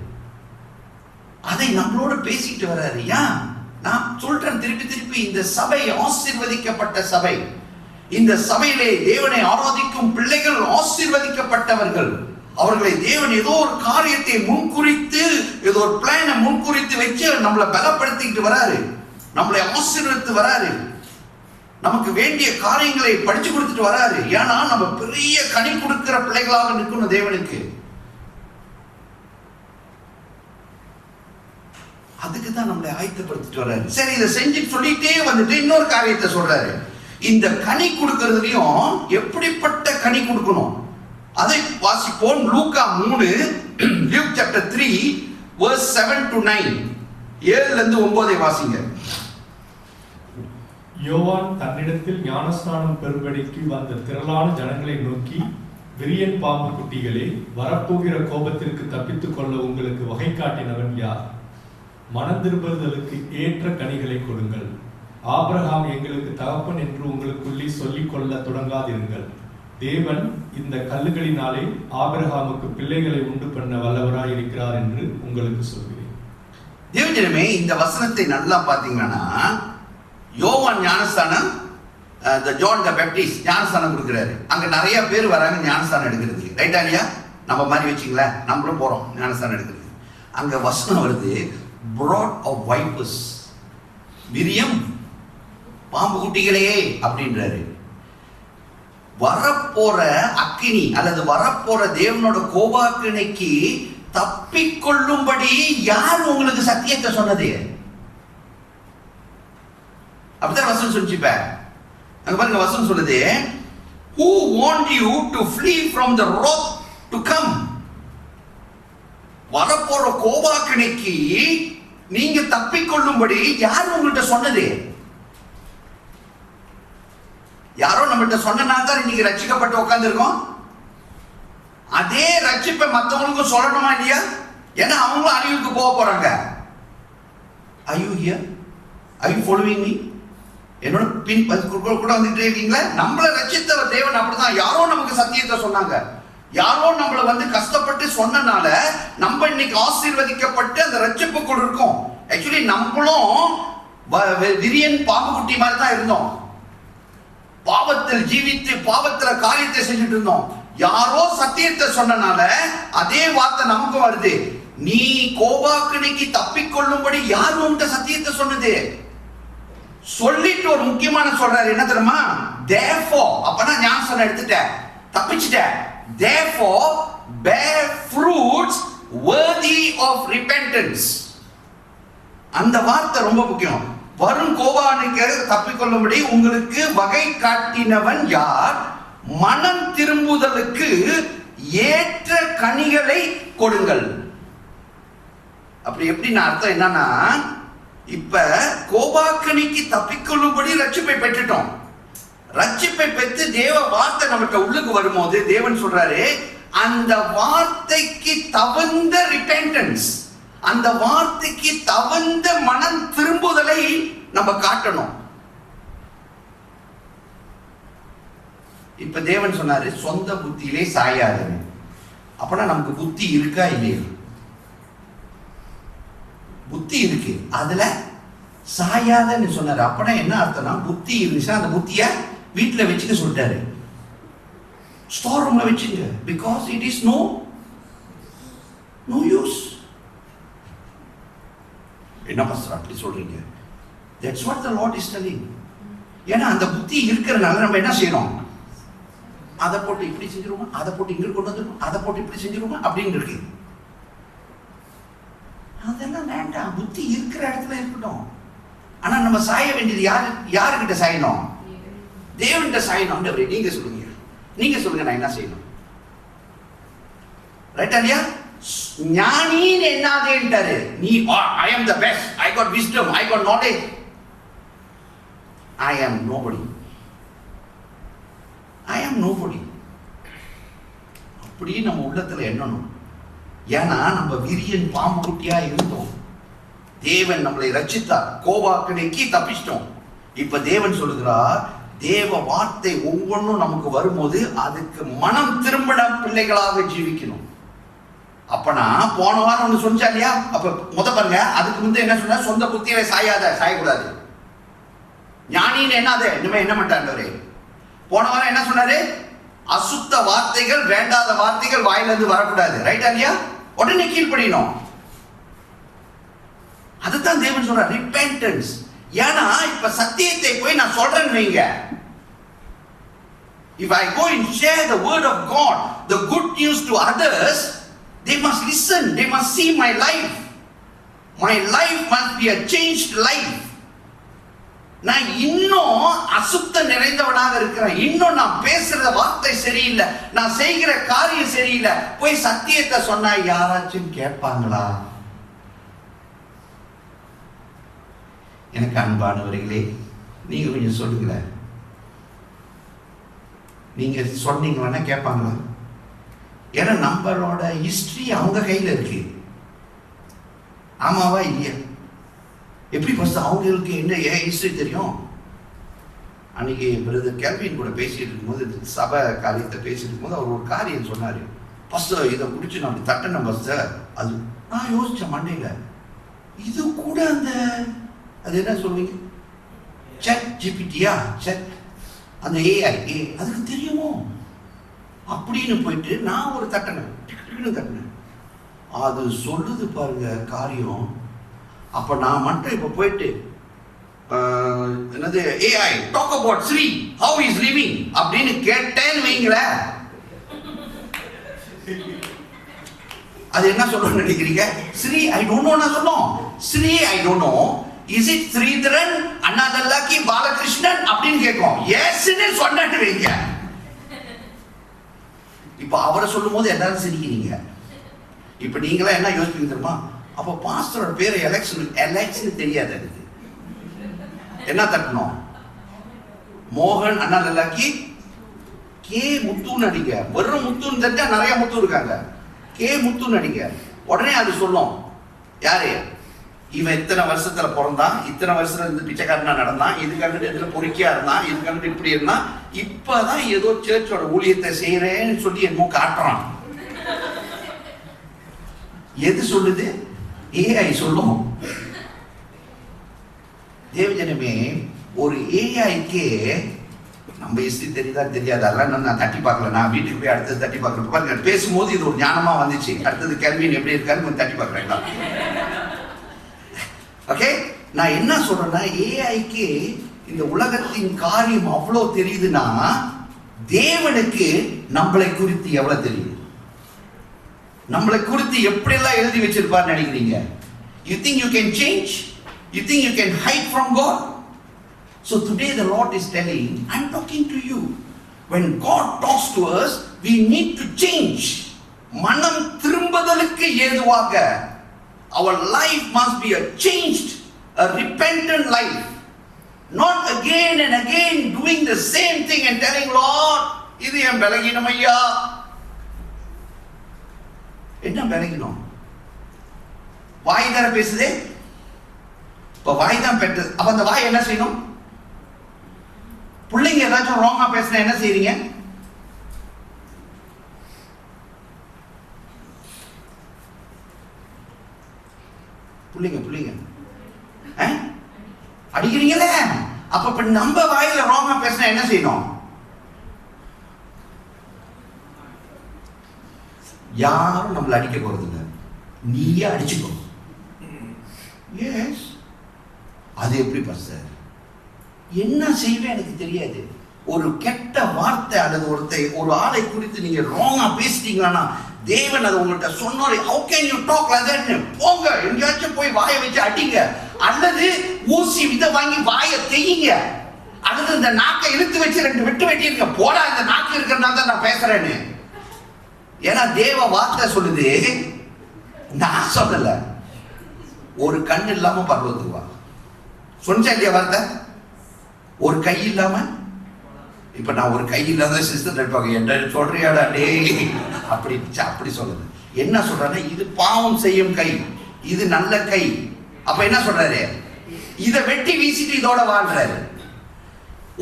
அதை நம்மளோட பேசிட்டு வர்றாரு. ஏன் நான் சொல்றேன் திருப்பி திருப்பி, இந்த சபை ஆசீர்வதிக்கப்பட்ட சபை. இந்த சபையிலே தேவனை ஆராதிக்கும் பிள்ளைகள் ஆசீர்வதிக்கப்பட்டவர்கள். அவர்களை தேவன் ஏதோ ஒரு காரியத்தை முன்குறித்து, ஏதோ ஒரு பிளானை முன்குறித்து வச்சு நம்மளை பலப்படுத்திட்டு வராரு, நம்மளை ஆசீர்வதித்து வராரு, நமக்கு வேண்டிய காரியங்களை படிச்சு கொடுத்துட்டு வராரு. ஏன்னா நம்ம பெரிய கனி கொடுக்கிற பிள்ளைகளாக நிற்கணும் தேவனுக்கு. அதுக்கு தான் நம்மளை ஆயத்தப்படுத்திட்டு வராரு. சரி, இதை செஞ்சு சொல்லிட்டே வந்துட்டு இன்னொரு காரியத்தை சொல்றாரு. இந்த கனி கொடுக்கிறதுலயும் எப்படிப்பட்ட கனி கொடுக்கணும் அதை வாசிப்போம். லூக்கா 3, Luke chapter 3 verse 7 to 9, 7 ல இருந்து 9 வாசிங்க. யோவான் தன்னிடத்தில் ஞானஸ்நானம் பெறும்படிக்கு வந்த திரளான ஜனங்களை நோக்கி, விரியன் பாம்பு குட்டிகளே, வரப்போகிற கோபத்திற்கு தப்பித்துக் கொள்ள உங்களுக்கு வகை காட்டினவன் யார்? மனந்திரும்புதலுக்கு ஏற்ற கனிகளை கொடுங்கள். ஆபிரகாம் எங்களுக்கு தகப்பன் என்று உங்களுக்குள்ளே சொல்லிக் கொள்ள தொடங்காதிருங்கள். தேவன் இந்த கல்லுகளினாலே ஆபிரகாமுக்கு பிள்ளைகளை உண்டு பண்ண வல்லவராய் இருக்கிறார் என்று உங்களுக்கு சொல்கிறேன். தேவஜனமே, இந்த வசனத்தை நல்லா பாத்தீங்கன்னா, யோவான் ஞானஸ்தானம், ஜான் த பேப்டிஸ்ட் ஞானஸ்தானம் கொடுக்கிறாரு. அங்க நிறைய பேர் வராங்க ஞானஸ்தானம் எடுக்கிறதுக்கு, ரைட்டா இல்லையா? நம்ம மாதிரி வச்சுங்களேன், நம்மளும் போறோம் ஞானஸ்தானம் எடுக்கிறது. அங்க வசனம் வருது, brought of vipers, விரியம் பாம்பு குட்டிகளே அப்படின்றாரு. வரப்போற அக்கினி அல்லது வரப்போற தேவனோட கோபாக்கினைக்கு தப்பிக்கொள்ளும்படி யார் உங்களுக்கு சத்தியத்தை சொன்னது? அப்படிதான் வசனம் சொல்லிச்சுப்ப. அங்க பாருங்க வசனம் சொல்லுது, who warned you to flee from the wrath to come. வரப்போற கோபாக்கினைக்கு நீங்க தப்பிக்கொள்ளும்படி யார் உங்கள்கிட்ட சொன்னது? யாரோ நம்மகிட்ட சொன்னனால்தான் இன்னைக்கு ரட்சிக்கப்பட்டு உட்கார்ந்து இருக்கோம். அதே ரட்சிப்பை மற்றவங்களுக்கும் சொல்லணுமா இல்லையா? ஏன்னா அவங்களும் அழிவுக்கு போக போறாங்க. Are you here? Are you following me? என்னோட பின் கூட வந்துட்டே இருக்கீங்களா? நம்மளை ரட்சித்த தேவன் அப்படிதான். யாரோ நமக்கு சத்தியத்தை சொன்னாங்க, யாரோ நம்மளை கஷ்டப்பட்டு சொன்னனால நம்ம இன்னைக்கு ஆசீர்வதிக்கப்பட்டு அந்த ரட்சிப்புக்குள் இருக்கோம். ஆக்சுவலி நம்மளும் விரியன் பாம்பு குட்டி மாதிரி தான் இருந்தோம். பாவத்தில் ஜீவித்து பாவத்துல காரியத்தை செஞ்சுட்டு இருந்தோம். யாரோ சத்தியத்தை சொன்னனால அதே வார்த்தை நமக்கு வருது, நீ கோபாக்கினைக்கு தப்பிக்கொள்ளும்படி யார் உன்கிட்ட சத்தியத்தை சொன்னது? சொல்லிட்டு ஒரு முக்கியமான சொல்றாரு, என்ன தெரியுமா? therefore, அப்பனா ஞானஸ்நானம் எடுத்துட்டேன், தப்பிச்சிட்டேன். therefore bear fruits worthy of repentance. அந்த வார்த்தை ரொம்ப முக்கியம். வரும் கோபானுக்கு தப்பிக்கொள்ளும்படி உங்களுக்கு வகை காட்டினவன் யார்? மனம் திரும்புதலுக்கு ஏற்ற கனிகளை கொடுங்கள். அப்படி எப்படின்னா அர்த்தம் என்னன்னா, இப்ப கோபாக்கனிக்கு தப்பிக்கொள்ளும்படி ரட்சிப்பை பெற்றுட்டோம். ரட்சிப்பை பெற்று தேவ வார்த்தை நமக்கு உள்ளுக்கு வரும்போது தேவன் சொல்றாரு, அந்த வார்த்தைக்கு தகுந்த ரிபெண்டன்ஸ், அந்த வார்த்தைக்கு தகுந்த மனம் திரும்புதலை நம்ம காட்டணும். இப்ப தேவன் சொன்னாரு, சொந்த புத்தியிலே சாயாதே. அப்பனா நமக்கு புத்தி இருக்கா இல்லையா? புத்தி இருக்கு, அதுல சாயாதன்னு சொன்னாரு. அப்பனா என்ன அர்த்தம்னா, புத்தி இருந்துச்சுன்னா அந்த புத்திய வீட்டுல வச்சுக்க சொல்லிட்டாரு. ஸ்டோர் ரூம்ல வச்சுங்க. Because it is no use. என்ன பாஸ்டர் அப்படி சொல்றீங்க? That's what the lord is telling. ஏன்னா அந்த புத்தி இருக்கிறனால நம்ம என்ன செய்யறோம்? அதை போட்டு இப்படி செஞ்சிருவோமா, அதை போட்டு இங்க கொண்டு வந்துருவோம், அதை போட்டு இப்படி செஞ்சிருவோமா அப்படின்னு இருக்கு. அதெல்லாம் வேண்டாம். புத்தி இருக்கிற இடத்துல இருக்கட்டும். ஆனா நம்ம சாய வேண்டியது யாருக்கிட்ட சாயணும்? தேவன்கிட்ட சாயணும். நீங்க சொல்லுங்க, நீங்க சொல்லுங்க, நான் என்ன செய்யணும்? ரைட் இல்லையா? ஞானின்னு என்னாதேன்ட்டாரு. நீ I am the best, I got wisdom, I got knowledge. I am nobody. I am nobody. அப்படி நம்ம உள்ளத்துல எண்ணணும். ஏன்னா நம்ம விரியன் பாம்பு குட்டியா இருந்தோம். தேவன் நம்மளை ரட்சித்தார். கோபாக்கனைக்கு தப்பிச்சிட்டோம். இப்ப தேவன் சொல்லுகிறார், தேவ வார்த்தை ஒவ்வொன்றும் நமக்கு வரும்போது அதுக்கு மனம் திரும்பின பிள்ளைகளாக ஜீவிக்கணும். அப்பனா போன வாரம் ஒண்ணு சொன்னா இல்லையா? அப்ப பாருங்க, அதுக்கு முந்தைய என்ன சொன்ன? சொந்த புத்தியில சாயக்கூடாது. ஞானின்னு என்னது? இனிமே என்ன மாட்டாரு? போன வாரம் என்ன சொன்னாரு? அசுத்த வார்த்தைகள், வேண்டாத வார்த்தைகள் வாயிலிருந்து வரக்கூடாது. ரைட்டா இல்லையா? உடனே கீழ்ப்படியணும். அதுதான் தேவன் சொல்ற ரிபெண்டன்ஸ். ஏன்னா இப்ப சத்தியத்தை போய் நான் சொல்றேன்னு வைங்க, if I go and share the word of God, the good news to others, they must listen, they must see my life. My life must be a changed life. நான் இன்னும் அசுத்த நிறைந்தவனாக இருக்கிறேன். இன்னும் நான் பேசுற வார்த்தை சரியில்லை, நான் செய்கிற காரியம் சரியில்லை. போய் சத்தியத்தை சொன்னா யாராச்சும் கேட்பாங்களா? எனக்கு அன்பானவர்களே, நீங்க கொஞ்சம் சொல்லுங்கள. நீங்க சொன்னீங்கன்னா கேட்பாங்களா? ஏன்னா நம்மளோட ஹிஸ்டரி அவங்க கையில இருக்கு. ஆமாவா இல்லையா? எப்படி ஃபர்ஸ்ட் அவங்களுக்கு என்ன ஹிஸ்டரி தெரியும்? அன்னைக்கு பிரதர் கேல்வின் கூட பேசிட்டு இருக்கும்போது, சபை காரியத்தை பேசிட்டு இருக்கும்போது அவர் ஒரு காரியம் சொன்னாரு. ஃபர்ஸ்ட் இதை குடிச்சு நான் தட்டணும் ஃபர்ஸ்ட். அது நான் யோசிச்சேன் மண்டையில, இது கூட அந்த அது என்ன சொல்லுவீங்க, சாட் ஜிபிடியா, சாட் அந்த ஏஐ, அதுக்கு தெரியுமோ அப்படின்னு போயிட்டு நான் ஒரு தட்டினேன். அது சொல்லுது பாருங்க காரியம். அப்ப நான் மட்டும் இப்ப போயிட்டு என்னது AI talk about Sri how is living அப்படின்னு கேட்டேன்னு வைங்களேன், அது என்ன சொல்லணும்னு நினைக்கிறீங்க? ஸ்ரீ ஐ டோன்ட் நோ நான் சொன்னோம். Sri I don't know, is it Sridharan, அண்ணாதல்லாக்கி, பாலகிருஷ்ணன் அப்படின்னு கேட்கும். எஸ்ன்னு சொன்னேன்னு வைங்க. இப்ப அவரை சொல்லும் போது எல்லாரும் சிரிக்கிறீங்க. இப்ப நீங்களா என்ன யோசிப்பீங்க தெரியுமா? அப்ப பாஸ்டரோட பேரு எலெக்ஷன் தெரியாது. அதுக்கு என்ன தட்டணும்? மோகன் அண்ணாதல்லாக்கி கே முத்துன்னு அடிங்க. வெறும் முத்துன்னு தெரிஞ்சா நிறைய முத்து இருக்காங்க. கே முத்துன்னு அடிங்க, உடனே அது சொல்லும் யாரு இவன் இத்தனை வருஷத்துல பிறந்தான், இத்தனை வருஷத்துல இருந்து பிச்சைக்காரனா நடந்தான், இது கண்டு இதுல பொறுக்கியா இருந்தான், இது கண்டு இப்படி இருந்தான், இப்பதான் ஏதோ சர்ச்சோட ஊழியத்தை செய்யறேன்னு சொல்லி என்னமோ காட்டுறான். எது சொல்லுது? ஏஐ சொல்லும். தேவஜனமே, ஒரு ஏஐக்கு நம்ம ஹிஸ்டரி தெரியுதா தெரியாது, அதெல்லாம் நான் தட்டி பார்க்கல. நான் வீட்டுக்கு போய் அடுத்தது தட்டி பார்க்கறேன் பாருங்க. பேசும்போது இது ஒரு ஞானமா வந்துச்சு. அடுத்தது கேள்வின் எப்படி இருக்காரு கொஞ்சம் தட்டி பார்க்கறேன். ஓகே, நான் என்ன சொல்றேன்னா, ஏஐக்கு இந்த உலகத்தின் காரியம் அவ்வளவு தெரியுதுன்னா தேவனுக்கு நம்மளை குறித்து எவ்வளவு தெரியுது? நம்மளை குறித்து எப்படி எல்லாம் எழுதி வச்சிருப்பார்னு நினைக்கிறீங்க? You think you can change? You think you can hide from God? So today the Lord is telling, I'm talking to you. When God talks to us, we need to change. மனம் திரும்புதலுக்கு ஏதுவாக our life must be a changed a repentant life. Not again and again doing the same thing and telling Lord, இது என் பலகீனம் ஐயா. என்ன பலகீனம்? வாய் தான பேசுதே. இப்ப வாய் தான் பெற்றது. அப்ப அந்த வாய் என்ன செய்யணும்? பிள்ளைங்க ஏதாச்சும் ராங்கா பேசினா என்ன செய்றீங்க? பிள்ளைங்க அடிக்கிறீங்களே. அப்ப நம்ம வாயில ராங்கா பேசினா என்ன செய்யணும்? யாரும் நம்மள அடிக்க போறது இல்லை, நீயே அடிச்சுக்கோ. எஸ், அது எப்படி பாஸ்டர்? என்ன செய்வேன் எனக்கு தெரியாது. ஒரு கெட்ட வார்த்தை அல்லது ஒரு ஆளை குறித்து நீங்க ராங்கா பேசிட்டீங்களா, தேவன் அதை உங்கள்கிட்ட சொன்னாரு, how can you talk like that? போங்க எங்கேயாச்சும் போய் வாயை வச்சு அடிங்க, அல்லது ஊசி விதை வாங்கி வாயை தேய்ங்க, அல்லது இந்த நாக்கை இழுத்து வச்சு 2 வெட்டு வெட்டிருங்க. போடா, இந்த நாக்கு இருக்கிறனால தான் நான் பேசுறேன்னு. ஏன்னா தேவ வார்த்தை சொல்லுது, நான் சொல்லல. ஒரு கண் இல்லாம பரவத்துக்கு வா சொன்னா இல்லையா வார்த்தை? ஒரு கை இல்லாம, இப்ப நான் ஒரு கை இல்லாத சிஸ்டர் இருப்பாங்க, என்ன சொல்றியாடா டே அப்படி சொல்லுது. என்ன சொல்றாரு? இது பாவம் செய்யும் கை, இது நல்ல கை. அப்ப என்ன சொல்றாரு? இதை வெட்டி வீசிட்டு இதோட வாழ்றாரு.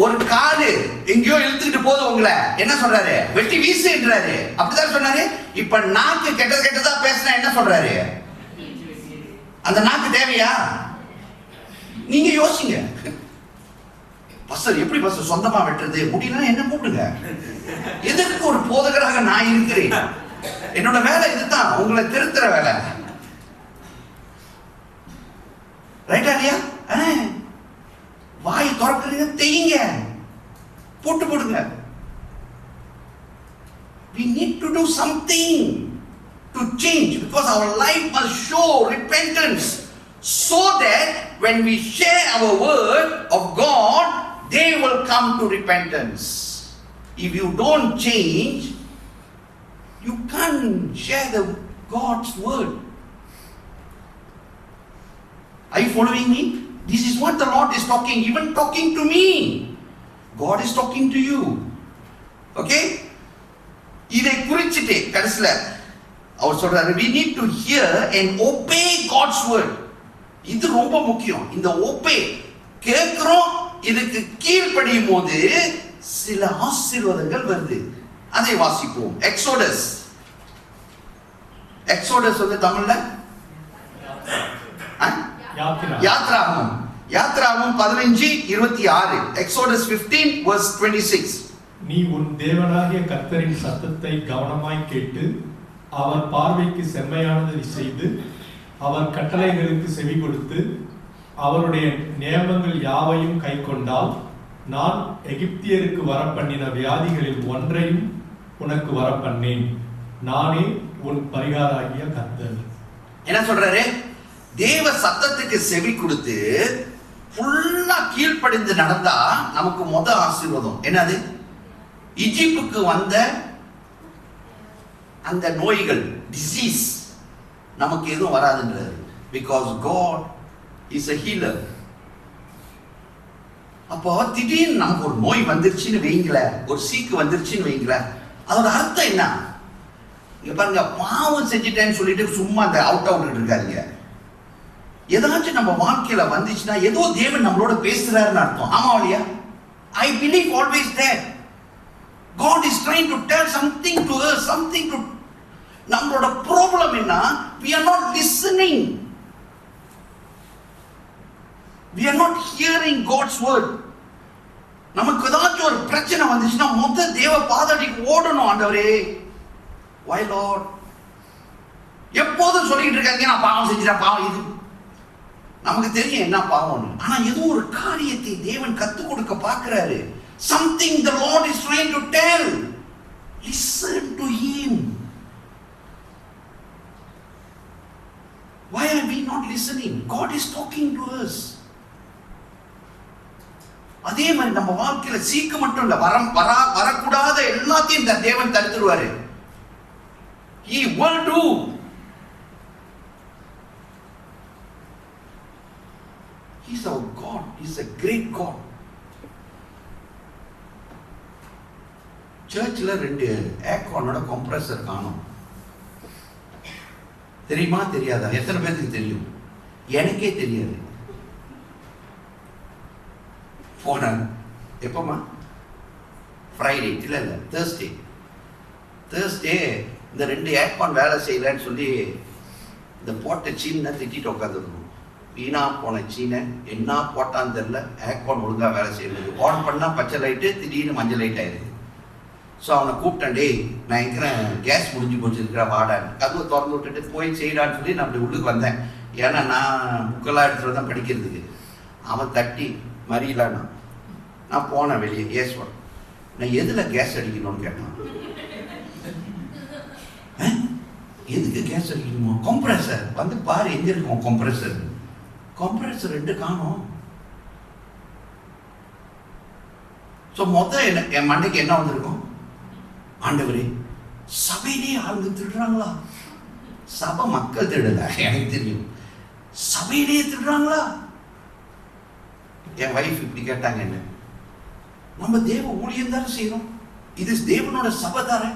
ஒரு காலு எங்கேயோ இழுத்துக்கிட்டு போது உங்களை, என்ன சொல்றாரு? வெட்டி வீசுன்றாரு. அப்படிதான் சொன்னாரு. இப்ப நாக்கு கெட்டதா பேசினா என்ன சொல்றாரு? அந்த நாக்கு தேவையா? நீங்க யோசிங்க. பஸ்டர் எப்படி பஸ்டர் சொந்தமா வெட்டுறது? முடியல என்ன கூப்பிடுங்க. எதற்கு ஒரு போதகராக நான் இருக்கிறேன். என்னோட வேலை இதுதான், உங்களை திருத்துற வேலை. ரைட்டா இல்லையா? வாய் திறக்கிறீங்க, தேய்ங்க, போடுங்க. We need to do something to change, because our life must show repentance, so that when we share our word of God, they will come to repentance. If you don't change, you can't share the God's word. Are you following me? This is what the Lord is talking, even talking to me. God is talking to you. Okay? இதை குறிச்சிட்டு கடைசில அவர் சொல்றாரு, we need to hear and obey God's word. இது ரொம்ப முக்கியம். இந்த obey கேட்கிறோம், இதுக்கு கீழ்ப்படியும் போது சில ஆசீர்வாதங்கள் வருது. அதை வாசிப்போம். எக்ஸோடஸ் வந்து தமிழ்ல யாத்ராகமம் 15:26. Exodus 15 verse 26. நீ உன் தேவனாகிய கர்த்தரின் சத்தத்தை கவனமாய் கேட்டு அவர் பார்வைக்கு செம்மையானதை செய்து அவர் கட்டளைகளுக்கு செவி கொடுத்து அவருடைய நியமங்கள் யாவையும் கை கொண்டால் நான் எகிப்தியருக்கு வரப்பண்ணின வியாதிகளில் ஒன்றையும் உனக்கு வரப்பண்ணேன். நானே உன் பரிகாராகிய கர்த்தர். என்ன சொல்றாரு? தேவ சத்தத்துக்கு செவி கொடுத்து ஃபுல்லா கீழ்ப்படிந்து நடந்தா நமக்கு முதல் ஆசீர்வாதம் என்னது? ஈஜிப்டுக்கு வந்த அந்த நோய்கள், டிசீஸ் நமக்கு எதுவும் வராதுன்றாரு. Because God is a healer. அப்போ திடீர்னு நமக்கு ஒரு நோய் வந்துருச்சுன்னு வைங்கள, ஒரு சீக்கு வந்துருச்சுன்னு வைங்கள, அதோட அர்த்தம் என்ன? இங்க பாருங்க, பாவம் செஞ்சுட்டேன்னு சொல்லிட்டு சும்மா அந்த அவுட் இருக்காதீங்க. ஏதாச்சும் நம்ம வாழ்க்கையில வந்துச்சுன்னா ஏதோ தேவன் நம்மளோட பேசுறாருன்னு அர்த்தம். ஆமா இல்லையா? I believe always that God is trying to tell something to us, something to நம்மளோட ப்ராப்ளம் என்ன? we are not listening, we are not hearing God's word. நமக்கு ஏதாச்சும் ஒரு பிரச்சனை வந்துச்சுன்னா முதல் தேவ பாதடிக்கு ஓடணும். ஆண்டவரே, why Lord? எப்போதும் சொல்லிட்டு இருக்காங்க நான் பாவம் செஞ்சுட்டேன், பாவம் இது. நமக்கு தெரியும் என்ன பாவம், ஆனா ஏதோ ஒரு காரியத்தை தேவன் கத்து கொடுக்க பார்க்கிறாரு. Something the Lord is trying to tell. Listen to him. Why are we not listening? God is talking to us. அதே மாதிரி நம்ம வாழ்க்கையில சீக்கு மட்டும் இல்ல, வரக்கூடாத எல்லாத்தையும் இந்த தேவன் தடுத்துருவாரு. He will do. He's our God. He's a great God. சர்ச்சில் 2 ஏர்கானோட கம்ப்ரஸர் காணும். தெரியுமா தெரியாதா? எத்தனை பேருக்கு தெரியும்? எனக்கே தெரியாது. போன எப்பமா? ஃப்ரைடே இல்லை தேர்ஸ்டே இந்த 2 ஏர்கான் வேலை செய்யலன்னு சொல்லி இந்த போட்ட சீனை திட்டிட்டு உட்காந்துருக்கணும். வீணா போன சீனை என்ன போட்டான்னு தெரியல, ஏர்கான் ஒழுங்காக வேலை செய்யறது. ஆன் பண்ணால் பச்சை லைட்டு, திடீர்னு மஞ்சள் லைட் ஆயிடுது. ஸோ அவனை கூப்பிட்டேன், டேய் நான் இருக்கிறேன், கேஸ் முடிஞ்சு போச்சு, இருக்கிற வாடான்னு. கதவை திறந்து விட்டுட்டு போய் செய்யடான்னு சொல்லி நான் அப்படி உள்ளுக்கு வந்தேன். ஏன்னா நான் புக்கெல்லாம் எடுத்துகிட்டு தான் படிக்கிறதுக்கு. அவன் தட்டி மறியலான்னா நான் போனேன் வெளியே. கேஸ் வரும். நான் எதில் கேஸ் அடிக்கணும்னு கேட்டான். எதுக்கு கேஸ் அடிக்கணுமோ? கம்ப்ரஸர் வந்து பாரு எங்க இருக்கும் கம்ப்ரஸர். கம்ப்ரஸர் 2 காணும். ஸோ மொத்தம் என் மண்டைக்கு என்ன வந்திருக்கும்? ஆண்டவரே, சபையிலே ஆளுங்க திருடுறாங்களா? சபை மக்கள் திருடல, எனக்கு தெரியும். சபையிலே திருடுறாங்களா? என் வைஃப் இப்படி கேட்டாங்க, என்ன நம்ம தேவ ஊழியம் தானே செய்யறோம், இது தேவனோட சபை தானே.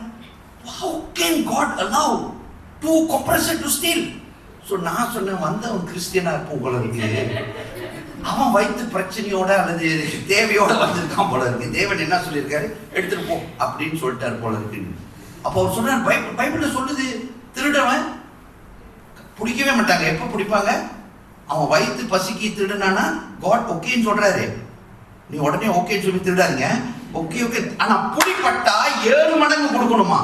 How can God allow 2 compressors to steal? So நான் சொன்னேன், வந்தவன் கிறிஸ்டியனா இருப்போம் போல இருக்கு, அவன் வயிற்று பிரச்சனையோட அல்லது தேவையோட வந்திருக்கான் போல இருக்கு. தேவன் என்ன சொல்லியிருக்காரு, எடுத்துட்டு போ அப்படின்னு சொல்லிட்டாரு போல இருக்குன்னு. அப்போ அவர் சொன்னார், பைபிள்ல சொல்லுது திருடவன் பிடிக்கவே மாட்டாங்க. எப்போ பிடிப்பாங்க? அவன் வயிற்று பசிக்கு திருடுனானா காட் ஓகேன்னு சொல்றாரு. நீ உடனே ஓகேன்னு சொல்லி திருடாதீங்க. ஓகே ஆனா பிடிப்பட்டா 7 மடங்கு கொடுக்கணுமா?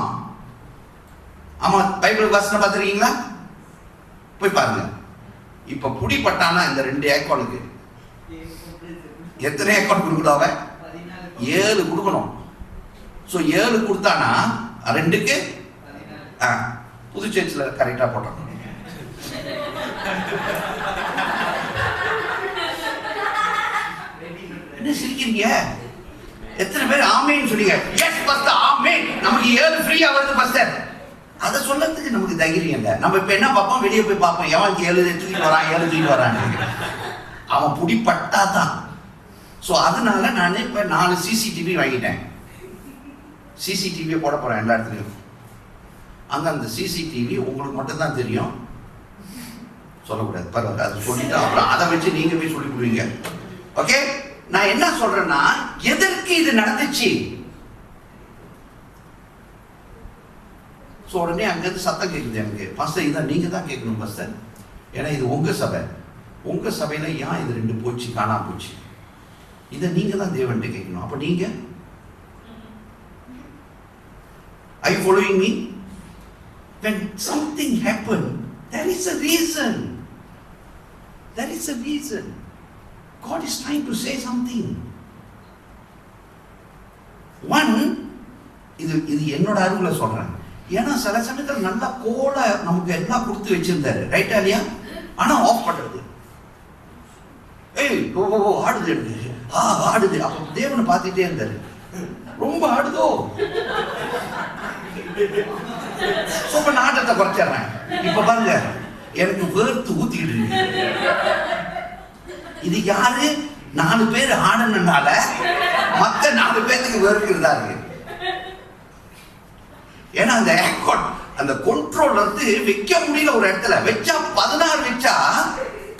ஆமா, பைபிள் வசனம் பார்த்துருக்கீங்களா? போய் பாருங்க. இப்ப பிடிப்பட்டானா இந்த 2 ஏர்கானுக்கு எத்தனை ஏர்கான் கொடுக்கணும்? அவன் 7 கொடுக்கணும். ஸோ 7 கொடுத்தானா 2க்கு புது சர்ச்சில் கரெக்டா போட்டோம். என்ன சிரிக்கிறீங்க? எத்தனை பேர் ஆமேன்னு சொல்லிங்க? எஸ் பாஸ்டர், ஆமேன். நமக்கு 7 ஃப்ரீயா வருது பாஸ்டர். அதை சொல்லறதுக்கு நமக்கு தைரியம் இல்லை. நம்ம இப்ப என்ன பார்ப்போம்? வெளியே போய் பார்ப்போம், எவன் 7 தூக்கிட்டு வரான், 7 தூக்கிட்டு வரான். அவன் பிடிப்பட்டா தான். ஸோ அதனால நான் இப்ப 4 சிசிடிவி வாங்கிட்டேன். சிசிடிவியை போட போறேன் எல்லா இடத்துலையும். அங்க அந்த சிசிடிவி உங்களுக்கு மட்டும் தான் தெரியும், சொல்லக்கூடாது. பரவாயில்ல, அதை சொல்லிட்டு அப்புறம் அதை வச்சு நீங்க போய் சொல்லி கொடுவீங்க. ஓகே, நான் என்ன சொல்றேன்னா, எதற்கு இது நடந்துச்சு? ஸோ உடனே அங்கேருந்து சத்தம் கேட்குது எனக்கு, பாஸ்டர் இதை நீங்க தான் கேட்கணும் பாஸ்டர், ஏன்னா இது உங்க சபை. உங்க சபையில ஏன் இது 2 போச்சு, காணாம போச்சு? இதை நீங்க தான் தேவன்கிட்ட கேட்கணும். அப்ப நீங்க are you following me? When something happened, there is a reason. There is a reason. God is trying to say something. One, இது என்னோட அறிவுல சொல்றேன். ஏன்னா சில சமயத்தில் நல்லா கோலை நமக்கு எல்லாம் கொடுத்து வச்சிருந்தாரு, ரைட்டா இல்லையா? ஆனா ஆஃப் பண்றது, ஏய் ஓ ஆடுது, ஆடுது. அப்ப தேவனை பார்த்துட்டே இருந்தாரு, ரொம்ப ஆடுதோ, சூப்பர் நாட்டத்தை குறைச்சிடுறேன். இப்ப பாருங்க, எனக்கு வேர்த்து ஊத்திக்கிட்டு இருக்கு. இது யாரு? 4 பேர் ஆடணுனால மத்த 4 பேருக்கு வேர்க்கிறதா இருக்கு. ஏன்னா அந்த ஏர்கான் அந்த கண்ட்ரோல் வந்து வைக்க முடியல. ஒரு இடத்துல வச்சா 16 வச்சா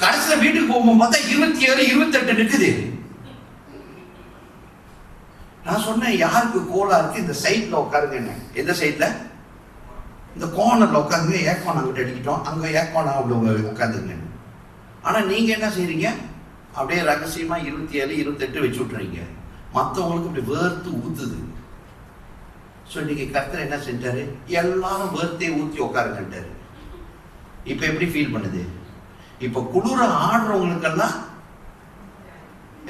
கடைசியில வீட்டுக்கு போகும்போது பார்த்தா 27, 28 நிக்குது. நான் சொன்னேன், யாருக்கு கோலா இருக்கு இந்த சைட்ல உட்காருங்க. என்ன எந்த சைட்ல? இந்த கோர்னர்ல உட்காந்துங்க. ஏர்கான் அங்கிட்ட அடிக்கிட்டோம், அங்க ஏர்கான் அவ்வளவு உட்காந்துங்க. ஆனா நீங்க என்ன செய்றீங்க? அப்படியே ரகசியமா 27, 28 வச்சு விட்டுறீங்க. மற்றவங்களுக்கு இப்படி வேர்த்து ஊத்துது. ஸோ இன்னைக்கு கர்த்தர் என்ன செஞ்சாரு? எல்லாரும் வேர்த்தே ஊற்றி உட்காருங்கன்றாரு. இப்ப எப்படி ஃபீல் பண்ணுது? இப்ப குளிர ஆடுறவங்களுக்கெல்லாம்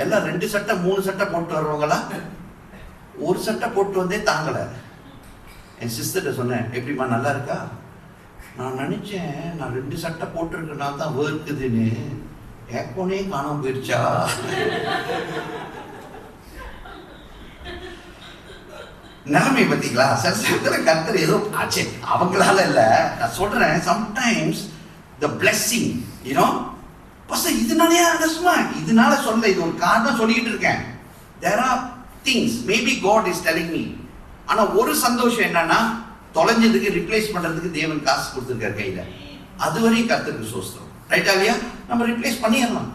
எல்லாம் 2 சட்டை 3 சட்டை போட்டு வர்றவங்களா 1 சட்டை போட்டு வந்தே தாங்கல. என் சிஸ்டர்கிட்ட சொன்னேன், எப்படிமா நல்லா இருக்கா? நான் நினைச்சேன் நான் 2 சட்டை போட்டிருக்கேன்னா தான் வேர்க்குதுன்னு, ஏக்கோனே காணாம போயிடுச்சா? நிலைமை பார்த்தீங்களா? சில சமயத்தில் கர்த்தர் ஏதோ ஆச்சு, அவங்களால இல்லை. நான் சொல்றேன், சம்டைம்ஸ் த பிளெஸிங், பாஸ்டர் இதனாலயா கஷ்டமா? இதனால சொல்ல, இது ஒரு காரணம் சொல்லிட்டு இருக்கேன். There are things maybe God is telling me. ஆனா ஒரு சந்தோஷம் என்னன்னா, தொலைஞ்சதுக்கு ரிப்ளேஸ் பண்றதுக்கு தேவன் காசு கொடுத்துருக்காரு கையில. அதுவரையும் கர்த்தருக்கு சோஸ்திரம். ரைட்டா இல்லையா? நம்ம ரிப்ளேஸ் பண்ணிடலாம்.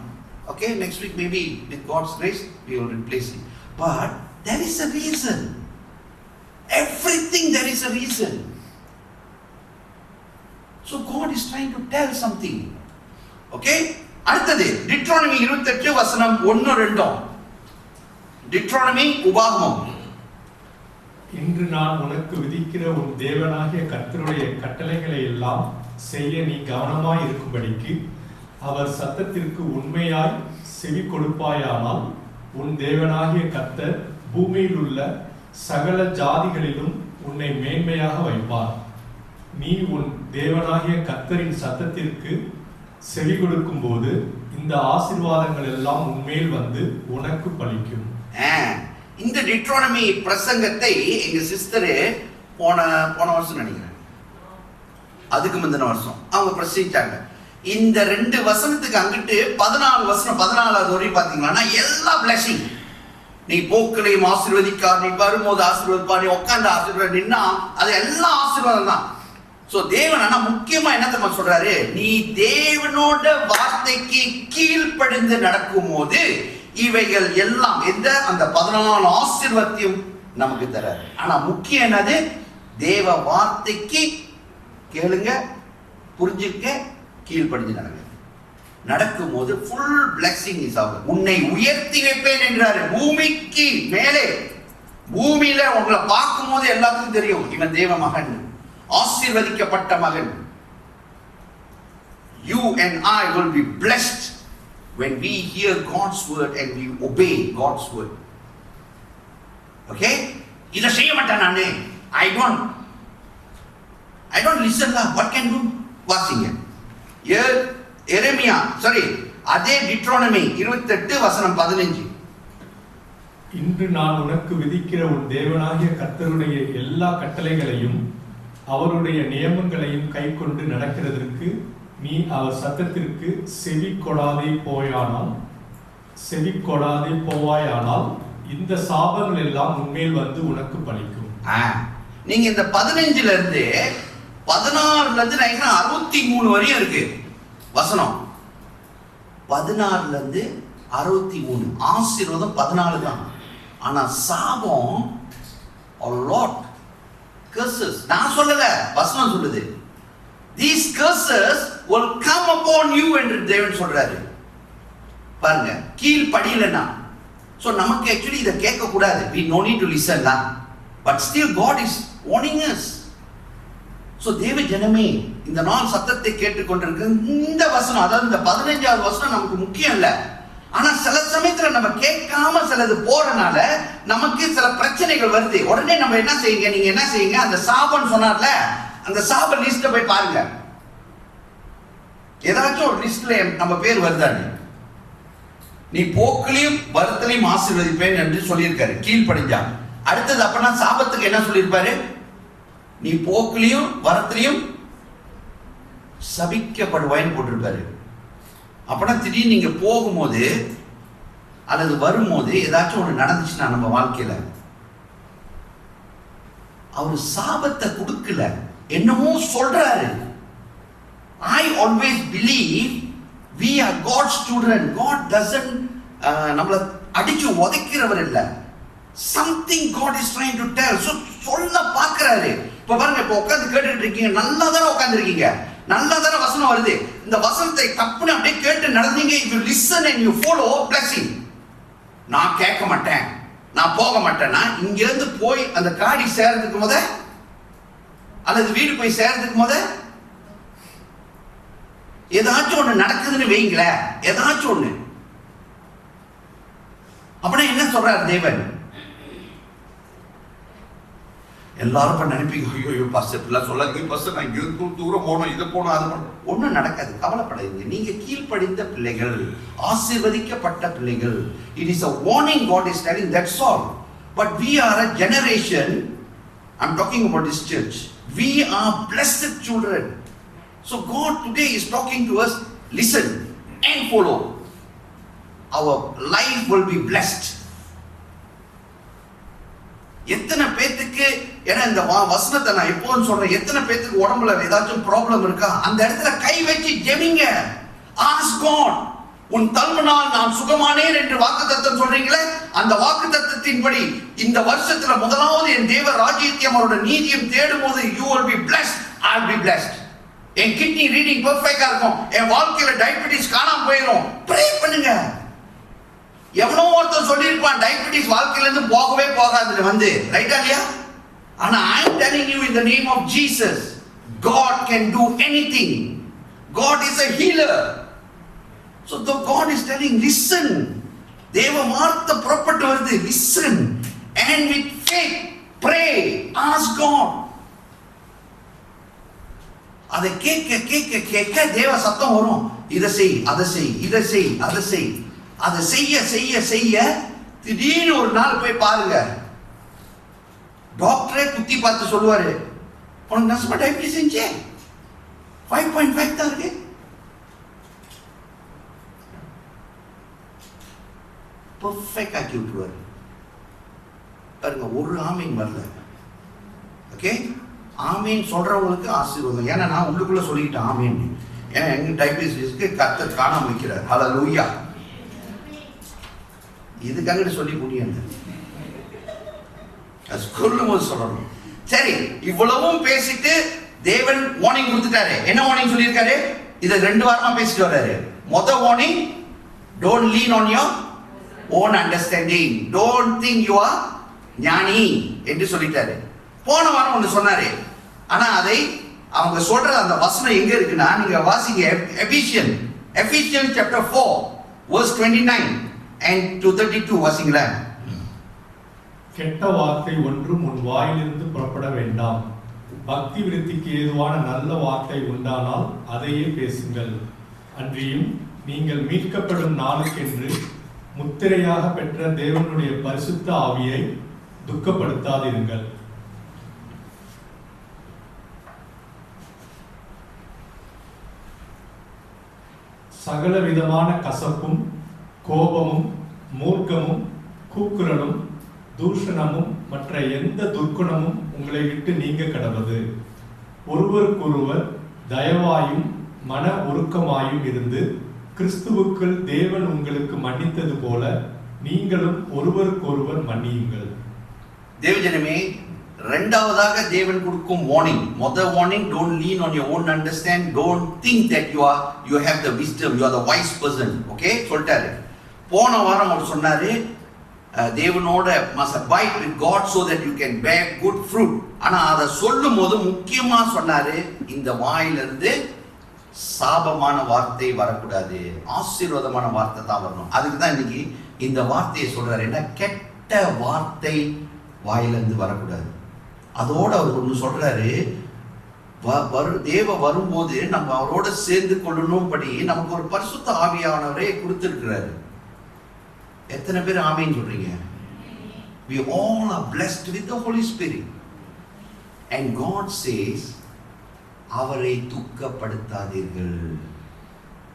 Okay, next week maybe with God's grace we will replace it. But there is a reason. Everything there is a reason. So God is trying to tell something. Okay? அடுத்தது டிட்ரோனமி 28 வசனம் 1-2. டிட்ரோனமி உபாகமம். இன்று நான் உனக்கு விதிக்கிற உன் தேவனாகிய கர்த்தருடைய கட்டளைகளை எல்லாம் செய்ய நீ கவனமாய் இருக்கும்படிக்கு அவர் சத்தத்திற்கு உண்மையாய் செவி கொடுப்பாயானால் உன் தேவனாகிய கர்த்தர் பூமியில் உள்ள சகல ஜாதிகளிலும் உன்னை மேன்மையாக வைப்பார். நீ உன் தேவனாகிய கர்த்தரின் சத்தத்திற்கு செவி கொடுக்கும் போது இந்த ஆசீர்வாதங்கள் எல்லாம் உன்மேல் வந்து உனக்கு பலிக்கும். இந்த டிட்ரோனமி பிரசங்கத்தை எங்க சிஸ்டர் போன வருஷம் நினைக்கிறேன், அதுக்கு முந்தின வருஷம் அவங்க பிரசங்கிச்சாங்க. இந்த 2 வசனத்துக்கு அங்கிட்டு 14 வசனம் 14வது வரை பாத்தீங்கன்னா எல்லா பிளஸிங். நீ போக்களையும் ஆசீர்வதிக்கார், நீ வரும்போது ஆசீர்வதிப்பார், நீ உட்காந்து ஆசீர்வாதம் நின்னா அது எல்லா ஆசீர்வாதம் தான். சோ தேவன் ஆனா முக்கியமா என்ன தெரியுமா சொல்றாரு? நீ தேவனோட வார்த்தைக்கு கீழ்ப்படிந்து நடக்கும் போது இவைகள் எல்லாம் எந்த அந்த 14 ஆசீர்வாதத்தையும் நமக்கு தராரு. ஆனா முக்கியம் என்னது? தேவ வார்த்தைக்கு கேளுங்க, புரிஞ்சுக்க, கீழ்ப்படிஞ்சு நடங்க. நடக்கும் போது ஃபுல் பிளெஸிங் இஸ் ஆகும். உன்னை உயர்த்தி வைப்பேன் என்றாரு. பூமிக்கு மேலே, பூமியில உங்களை பார்க்கும் போது எல்லாத்துக்கும் தெரியும் இவன் தேவ மகன், ஆசீர்வதிக்கப்பட்ட மகன். You and I will be blessed when we hear God's word and we obey God's word. Okay? இத செய்ய மாட்டேன் நானே. I don't listen lah. What can do? வாசிங்க. எரேமியா அதே டிட்ரோனமி 28 வசனம் 15. இன்று நான் உனக்கு விதிக்கிற உன் தேவனாகிய கர்த்தருடைய எல்லா கட்டளைகளையும் அவருடைய நியமங்களையும் கைக்கொண்டு நடக்கிறதற்கு நீ அவர் சத்தத்திற்கு செவி கொடாதே போவாயானால் இந்த சாபங்கள் எல்லாம் உன்மேல் வந்து உனக்கு பலிக்கும். நீங்க இந்த 15ல இருந்து 16ல இருந்து 63 வரையும் இருக்கு வசனம். 16ல இருந்து 63 ஆசீர்வாதம் 14 தான். ஆனா சாபம் a lot curses. நான் சொல்லல, வசனம் சொல்லுது. These curses will come upon you என்று தேவன் சொல்றாரு. பாருங்க, கீழ் படியலனா. So நமக்கு actually இத கேட்க கூடாது. We no need to listen lah. But still God is warning us. So தேவ ஜனமே, இந்த நாள் சத்தத்தை கேட்டுக்கொண்டிருக்கிற இந்த வசனம், அதாவது இந்த 15வது வசனம் நமக்கு முக்கியம் இல்ல. ஆனா சில சமயத்துல நம்ம கேட்காம சிலது போறனால நமக்கு சில பிரச்சனைகள் வருது. உடனே நம்ம என்ன செய்யுங்க, நீங்க என்ன செய்யுங்க, அந்த சாபம் சொன்னார்ல, அந்த சாப லிஸ்ட்ல போய் பாருங்க. ஏதாச்சும் ஒரு லிஸ்ட்ல நம்ம பேர் வருதானே? நீ போக்கிலையும் வருத்தலையும் ஆசீர்வதிப்பேன் என்று சொல்லியிருக்காரு, கீழ்ப்படிஞ்சா. அடுத்தது அப்பனா சாபத்துக்கு என்ன சொல்லியிருப்பாரு? நீ போக்கிலையும் வரத்திலையும் சபிக்கப்படுவாயின்னு போட்டிருப்பாரு. அப்பனா திடீர்னு நீங்க போகும்போது அல்லது வரும்போது ஏதாச்சும் ஒண்ணு நடந்துச்சுன்னா நம்ம வாழ்க்கையில, அவர் சாபத்தை கொடுக்கல, என்னமோ சொல்றாரு. I always believe we are God's children. God doesn't நம்மள அடிச்சு உதைக்கிறவர் இல்ல. Something God is trying to tell. So சொல்ல பார்க்கறாரு. இப்ப பாருங்க, இப்ப உட்கார்ந்து கேட்டுட்டு இருக்கீங்க, நல்லா தானே உட்கார்ந்து இருக்கீங்க, நல்லா தானே வசனம் வருது. இந்த வசனத்தை தப்புன்னு அப்படியே கேட்டு நடந்தீங்க. If you listen and you follow, blessing. நான் கேட்க மாட்டேன், நான் போக மாட்டேன்னா இங்க இருந்து போய் அந்த காடி சேர்றதுக்கு முத அல்லது வீடு போய் சேர்றதுக்கு முத ஏதாச்சும் ஒண்ணு நடக்குதுன்னு வைங்களேன், ஏதாச்சும் ஒண்ணு. அப்படின்னா என்ன சொல்றாரு தேவன்? எல்லாரும் நினைப்பீங்க, ஐயோ பாஸ்டர் இப்படிலாம் சொல்லாதீங்க பாஸ்டர், நான் இங்கிருந்து தூரம் போகணும், இதை போகணும், அது போகணும். ஒன்றும் நடக்காது, கவலைப்படாதீங்க. நீங்க கீழ்ப்படிந்த பிள்ளைகள், ஆசீர்வதிக்கப்பட்ட பிள்ளைகள். It is a warning God is telling, that's all. But we are a generation, I'm talking about this church, we are blessed children. So God today is talking to us, listen, and follow. Our life will be blessed. எத்தனை பேத்துக்கு, ஏன்னா இந்த வசனத்தை நான் எப்போன்னு சொல்றேன், எத்தனை பேத்துக்கு உடம்புல ஏதாச்சும் ப்ராப்ளம் இருக்கா, அந்த இடத்துல கை வச்சு ஜெபிங்க. Ask God. உன் தள்ளுனால் நான் சுகமானேன் என்று வாக்குத்தத்தம் சொல்றீங்களே, அந்த வாக்குத்தத்தத்தின்படி இந்த வருஷத்துல முதலாவது என் தேவ ராஜ்யத்தையும் அவரோட நீதியும் தேடும் போது you will be blessed, I will be blessed. என் கிட்னி ரீடிங் பெர்ஃபெக்ட்டா இருக்கும், என் வாழ்க்கையில டயபெட்டிஸ் காணாம போயிடும். ப்ரே பண்ணுங்க. எவனோ ஒருத்தர் சொல்லியிருப்பான் டயபெட்டிஸ் வாழ்க்கையில இருந்து போகவே போகாது வந்து, ரைட்டா இல்லையா? ஆனா I am telling you in the name of Jesus, God can do anything. God is a healer. So the God is telling, listen. தேவ வார்த்தை புறப்பட்டு வருது, listen and with faith pray, ask God. அதை கேட்க கேட்க கேட்க தேவ சத்தம் வரும். இதை செய், அதை செய், இதை செய், அதை செய். அதை செய்ய செய்ய செய்ய திடீர்னு ஒரு நாள் போய் பாருங்க, டாக்டரே குத்தி பார்த்து சொல்லுவாரு, உனக்கு நஷ்டமா டயபிட்டிஸ் செஞ்சே 5.5 தான் இருக்கு. பர்ஃபெக்ட் ஆக்கி விட்டுருவாரு. பாருங்க, ஒரு ஆமீன் வரல. ஓகே, ஆமீன் சொல்றவங்களுக்கு ஆசீர்வாதம். ஏன்னா நான் உள்ளுக்குள்ள சொல்லிக்கிட்டேன் ஆமீன். ஏன்னா எங்க டயபிட்டிஸ்க்கு கர்த்தர் காணாம வைக்கிறார். ஹல்லேலூயா. இதுக்காக சொல்லி முடியாது, சொல்லும் போது சொல்லணும். சரி, இவ்வளவும் பேசிட்டு தேவன் வார்னிங் கொடுத்துட்டாரு. என்ன வார்னிங் சொல்லியிருக்காரு? இதை 2 வாரமா பேசிட்டு வர்றாரு. மொதல் warning, don't lean on your own understanding, don't think you are ஞானி என்று சொல்லிட்டாரு. போன வாரம் ஒன்று சொன்னாரு, ஆனா அதை அவங்க சொல்ற அந்த வசனம் எங்க இருக்குன்னா, நீங்க வாசிங்க Ephesians chapter 4 verse 29 and to 32 வாசிங்களா. கெட்ட வார்த்தை ஒன்றும் உன் வாயிலிருந்து புறப்பட வேண்டாம், பக்தி விருத்திக்கு ஏதுவான நல்ல வார்த்தை உண்டானால் அதையே பேசுங்கள். அன்றியும் நீங்கள் மீட்கப்படும் நாளுக்கென்று முத்திரையாக பெற்ற தேவனுடைய பரிசுத்த ஆவியை துக்கப்படுத்தாதிருங்கள். சகல விதமான கசப்பும் கோபமும் மூர்க்கமும் கூக்குரலும் தூஷணமும் மற்ற எந்த துர்க்குணமும் உங்களை விட்டு நீங்க கடவது. ஒருவருக்கொருவர் தயவாயும் மன உருக்கமாயும் இருந்து கிறிஸ்துவுக்குள் தேவன் உங்களுக்கு மன்னித்தது போல நீங்களும் ஒருவருக்கொருவர் மன்னியுங்கள். தேவஜனமே, இரண்டாவதாக தேவன் கொடுக்கும் வார்னிங், முதல் warning, don't lean on your own understanding, don't think that you have the wisdom, you are the wise person. Okay சொல்லிட்டாரு. போன வாரம் அவர் சொன்னாரு, தேவனோட must abide with God so that you can bear good fruit. ஆனா அதை சொல்லும் போது முக்கியமா சொன்னாரு, இந்த வாயிலிருந்து சாபமான வார்த்தை வரக்கூடாது, ஆசீர்வாதமான வார்த்தை தான் வரணும். அதுக்கு தான் இன்னைக்கு இந்த வார்த்தையை சொல்றாரு. என்ன, கெட்ட வார்த்தை வாயிலிருந்து வரக்கூடாது. அதோட அவர் ஒன்று சொல்றாரு, தேவ வரும்போது நம்ம அவரோட சேர்ந்து கொள்ளணும் படி நமக்கு ஒரு பரிசுத்த ஆவியானவரே கொடுத்திருக்கிறாரு. எத்தனை பேர் ஆமீன் சொல்றீங்க? We all are blessed with the Holy Spirit. And God says, அவரை துக்கப்படுத்தாதீர்கள்.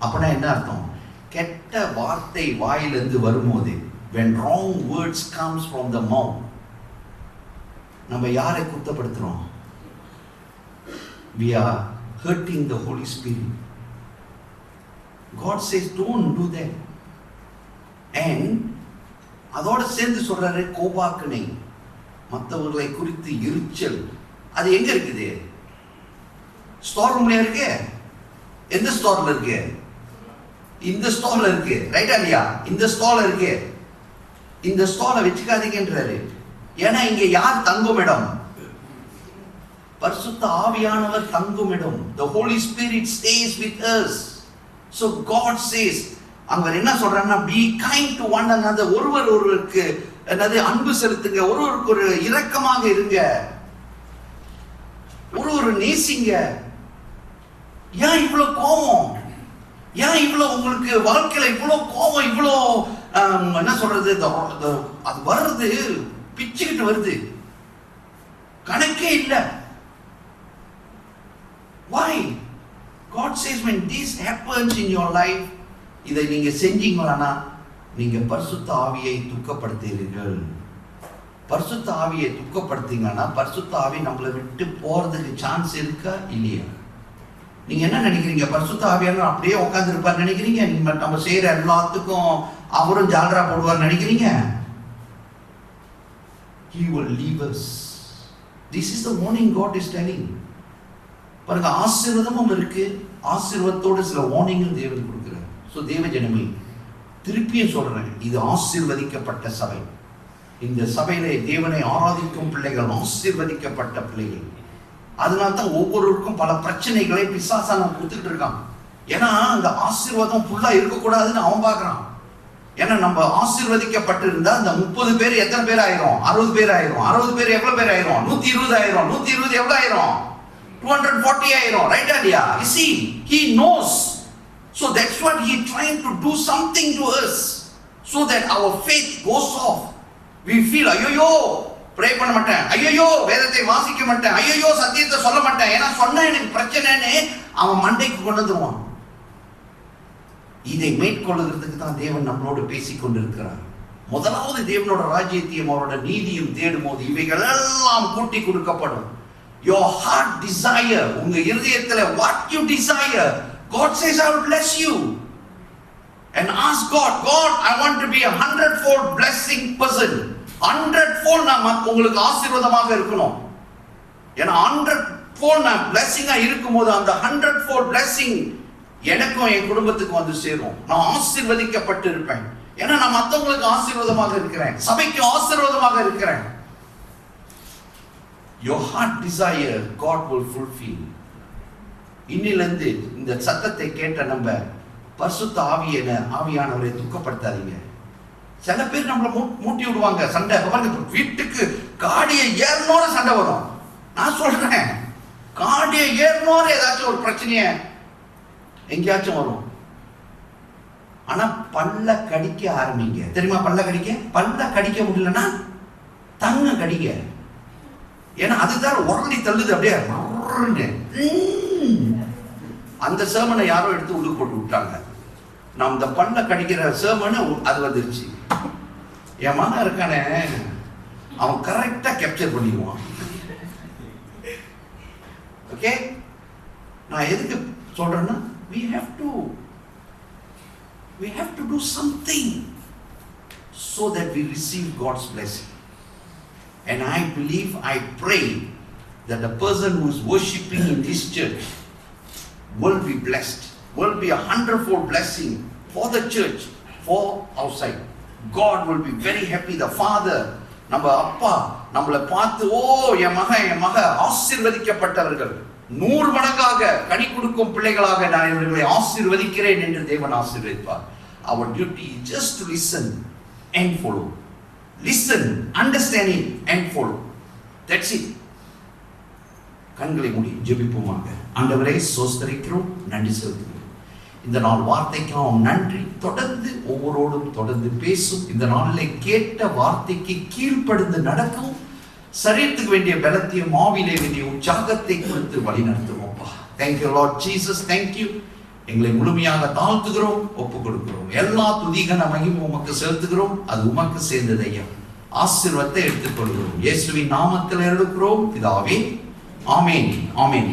அப்படின்னா என்ன அர்த்தம்? கெட்ட வார்த்தை வாயிலிருந்து வரும்போது, when wrong words comes from the mouth, நம்ம யாரை குத்தப்படுத்துறோம்? We are hurting the Holy Spirit. God says don't do that. And அதோட சேர்ந்து சொல்றாரு, கோபாக்கனை, மற்றவர்களை குறித்து எரிச்சல். அது எங்க இருக்குது? ஸ்டோர் ரூம்ல இருக்கு. எந்த ஸ்டோர்ல இருக்கு? இந்த ஸ்டோர்ல இருக்கு, ரைட்டா இல்லையா? இந்த ஸ்டோர்ல இருக்கு. இந்த ஸ்டோரை வச்சுக்காதீங்கன்றாரு. ஏன்னா இங்க யார் தங்கும் இடம்? பரிசுத்த ஆவியானவர் தங்கும் இடம். The Holy Spirit stays with us. So God says, அங்க என்ன சொல்றாங்கன்னா, be kind to one another, ஒருவருக்கு என்னது அன்பு செலுத்துங்க, ஒருவருக்கு ஒரு இரக்கமாக இருங்க, ஒரு நேசிங்க. ஏன் இவ்வளவு கோபம்? ஏன் இவ்வளவு உங்களுக்கு வாழ்க்கையில இவ்வளவு கோபம், இவ்வளோ என்ன சொல்றது, அது வர்றது பிச்சுக்கிட்டு வருது, கணக்கே இல்லை. Why? God says when this happens in your life, இதை நீங்க செஞ்சீங்களானா நீங்க பரிசுத்த ஆவியை துக்கப்படுத்துகிறீர்கள். பரிசுத்த ஆவியை துக்கப்படுத்தீங்கன்னா பரிசுத்த ஆவி நம்மளை விட்டு போறதுக்கு சான்ஸ் இருக்கா இல்லையா? நீங்க என்ன நினைக்கிறீங்க? பரிசுத்த ஆவியான அப்படியே உட்கார்ந்து இருப்பார் நினைக்கிறீங்க? நம்ம செய்யற எல்லாத்துக்கும் அவரும் ஜாலரா போடுவார் நினைக்கிறீங்க? He will leave us. This is the warning God is telling. பாருங்க, ஆசீர்வாதமும் இருக்கு, ஆசீர்வாதத்தோடு சில வார்னிங்கும் தேவன் கொடுக்கிறார். ஸோ தேவ ஜனமே, திருப்பியும் சொல்றேன், இது ஆசீர்வதிக்கப்பட்ட சபை. இந்த சபையிலே தேவனை ஆராதிக்கும் பிள்ளைகள் ஆசீர்வதிக்கப்பட்ட பிள்ளைகள். அதனால்தான் ஒவ்வொருவருக்கும் பல பிரச்சனைகளை பிசாசா நம்ம கொடுத்துக்கிட்டு இருக்கான். ஏன்னா அந்த ஆசீர்வாதம் ஃபுல்லா இருக்கக்கூடாதுன்னு அவன் பார்க்கறான். ஏன்னா நம்ம ஆசீர்வதிக்கப்பட்டு இருந்தா இந்த 30 பேர் எத்தனை பேர் ஆயிரும்? 60 பேர் ஆயிரும். 60 பேர் எவ்வளவு பேர் ஆயிரும்? 120 ஆயிரும். 120 எவ்வளவு ஆயிரும்? 240 ஆயிரும். ரைட் இல்லையா? You see, he knows. So that's what he trying to do something to us, so that our faith goes off. We feel, ஐயோ ப்ரே பண்ண மாட்டேன், ஐயோ வேதத்தை வாசிக்க மாட்டேன், ஐயோ சத்தியத்தை சொல்ல மாட்டேன், ஏன்னா சொன்ன எனக்கு பிரச்சனைன்னு அவன் மண்டைக்கு கொண்டு வந்துருவான். இதை மேற்கொள்ளுகிறதுக்கு தான் தேவன் நம்மளோடு பேசிக் கொண்டிருக்கிறார். முதலாவது தேவனோட ராஜ்யத்தையும் அவரோட நீதியும் தேடும் போது இவைகள் எல்லாம் கூட்டி கொடுக்கப்படும். Your heart desire, உங்க இருதயத்துல what you desire, God says I will bless you. And ask God, God, I want to be a 100-fold blessing person. 100-fold நான் உங்களுக்கு ஆசீர்வாதமாக இருக்கணும். ஏன்னா 100-fold நான் blessing-ஆ இருக்கும்போது அந்த 100-fold blessing எனக்கும் என் குடும்பத்துக்கு வந்து சேரும். நான் ஆசீர்வதிக்கப்பட்டு இருப்பேன். ஏன்னா நான் மற்றவங்களுக்கு ஆசீர்வாதமாக இருக்கிறேன், சபைக்கு ஆசீர்வாதமாக இருக்கிறேன். Your heart desire, God will fulfill. இன்னிலிருந்து இந்த சத்தத்தை கேட்ட நம்ம பரிசுத்த ஆவியானவரை துக்கப்படுத்தாதீங்க. சில பேர் நம்மளை மூட்டி விடுவாங்க, சண்டை. வீட்டுக்கு காடியை ஏறனோட சண்டை வரும். நான் சொல்றேன், காடியை ஏறனோட ஏதாச்சும் ஒரு பிரச்சனைய எங்கேயாச்சும் வரும். ஆனா பல்ல கடிக்க ஆரம்பிங்க. தெரியுமா? பல்ல கடிக்க முடியலன்னா தங்க கடிக்க. ஏன்னா அதுதான் உரண்டி தள்ளுது அப்படியே. அந்த சேமனை யாரோ எடுத்து உள்ள போட்டு விட்டாங்க. நான் இந்த பல்ல கடிக்கிற சேமனை அது வந்துருச்சு. என் மகன் இருக்கானே, அவன் கரெக்டா கேப்சர் பண்ணிடுவான். ஓகே, நான் எதுக்கு சொல்றேன்னா, we have to do something so that we receive God's blessing. And I believe, I pray that the person who is worshiping in this church will be blessed, will be a 100-fold blessing for the church, for outside. God will be very happy. The Father, நம்ம அப்பா நம்மளை பார்த்து, ஓ என் மக ஆசீர்வதிக்கப்பட்டவர்கள், 100 மடங்காக கனி கொடுக்கும் பிள்ளைகளாக நான் இவர்களை ஆசீர்வதிக்கிறேன் என்று தேவன் ஆசீர்வதிப்பார். Our duty is just to listen and follow. Listen, understanding and follow. That's it. கண்களை மூடி ஜெபிப்போமாக. ஆண்டவரே, ஸ்தோத்திரிக்கிறோம், நன்றி செலுத்துகிறோம். இந்த நாள் வார்த்தைக்காக நன்றி. தொடர்ந்து ஒவ்வொருவரோடும் தொடர்ந்து பேசும். இந்த நாளில் கேட்ட வார்த்தைக்கு கீழ்ப்படிந்து நடக்கும். சரீரத்துக்கு வேண்டிய பலத்தையும் ஆவிலே வேண்டிய உற்சாகத்தை கொடுத்து வழி நடத்துவோம்ப்பா. Thank you Lord Jesus, thank you. எங்களை முழுமையாக தாழ்த்துகிறோம், ஒப்பு கொடுக்கிறோம். எல்லா துதிகன மகிமை உமக்கு செலுத்துகிறோம். அது உமக்கு சேர்ந்தது ஐயா. ஆசீர்வாதத்தை எடுத்துக்கொள்கிறோம். இயேசுவின் நாமத்தில் எடுக்கிறோம் பிதாவே. ஆமென், ஆமென்.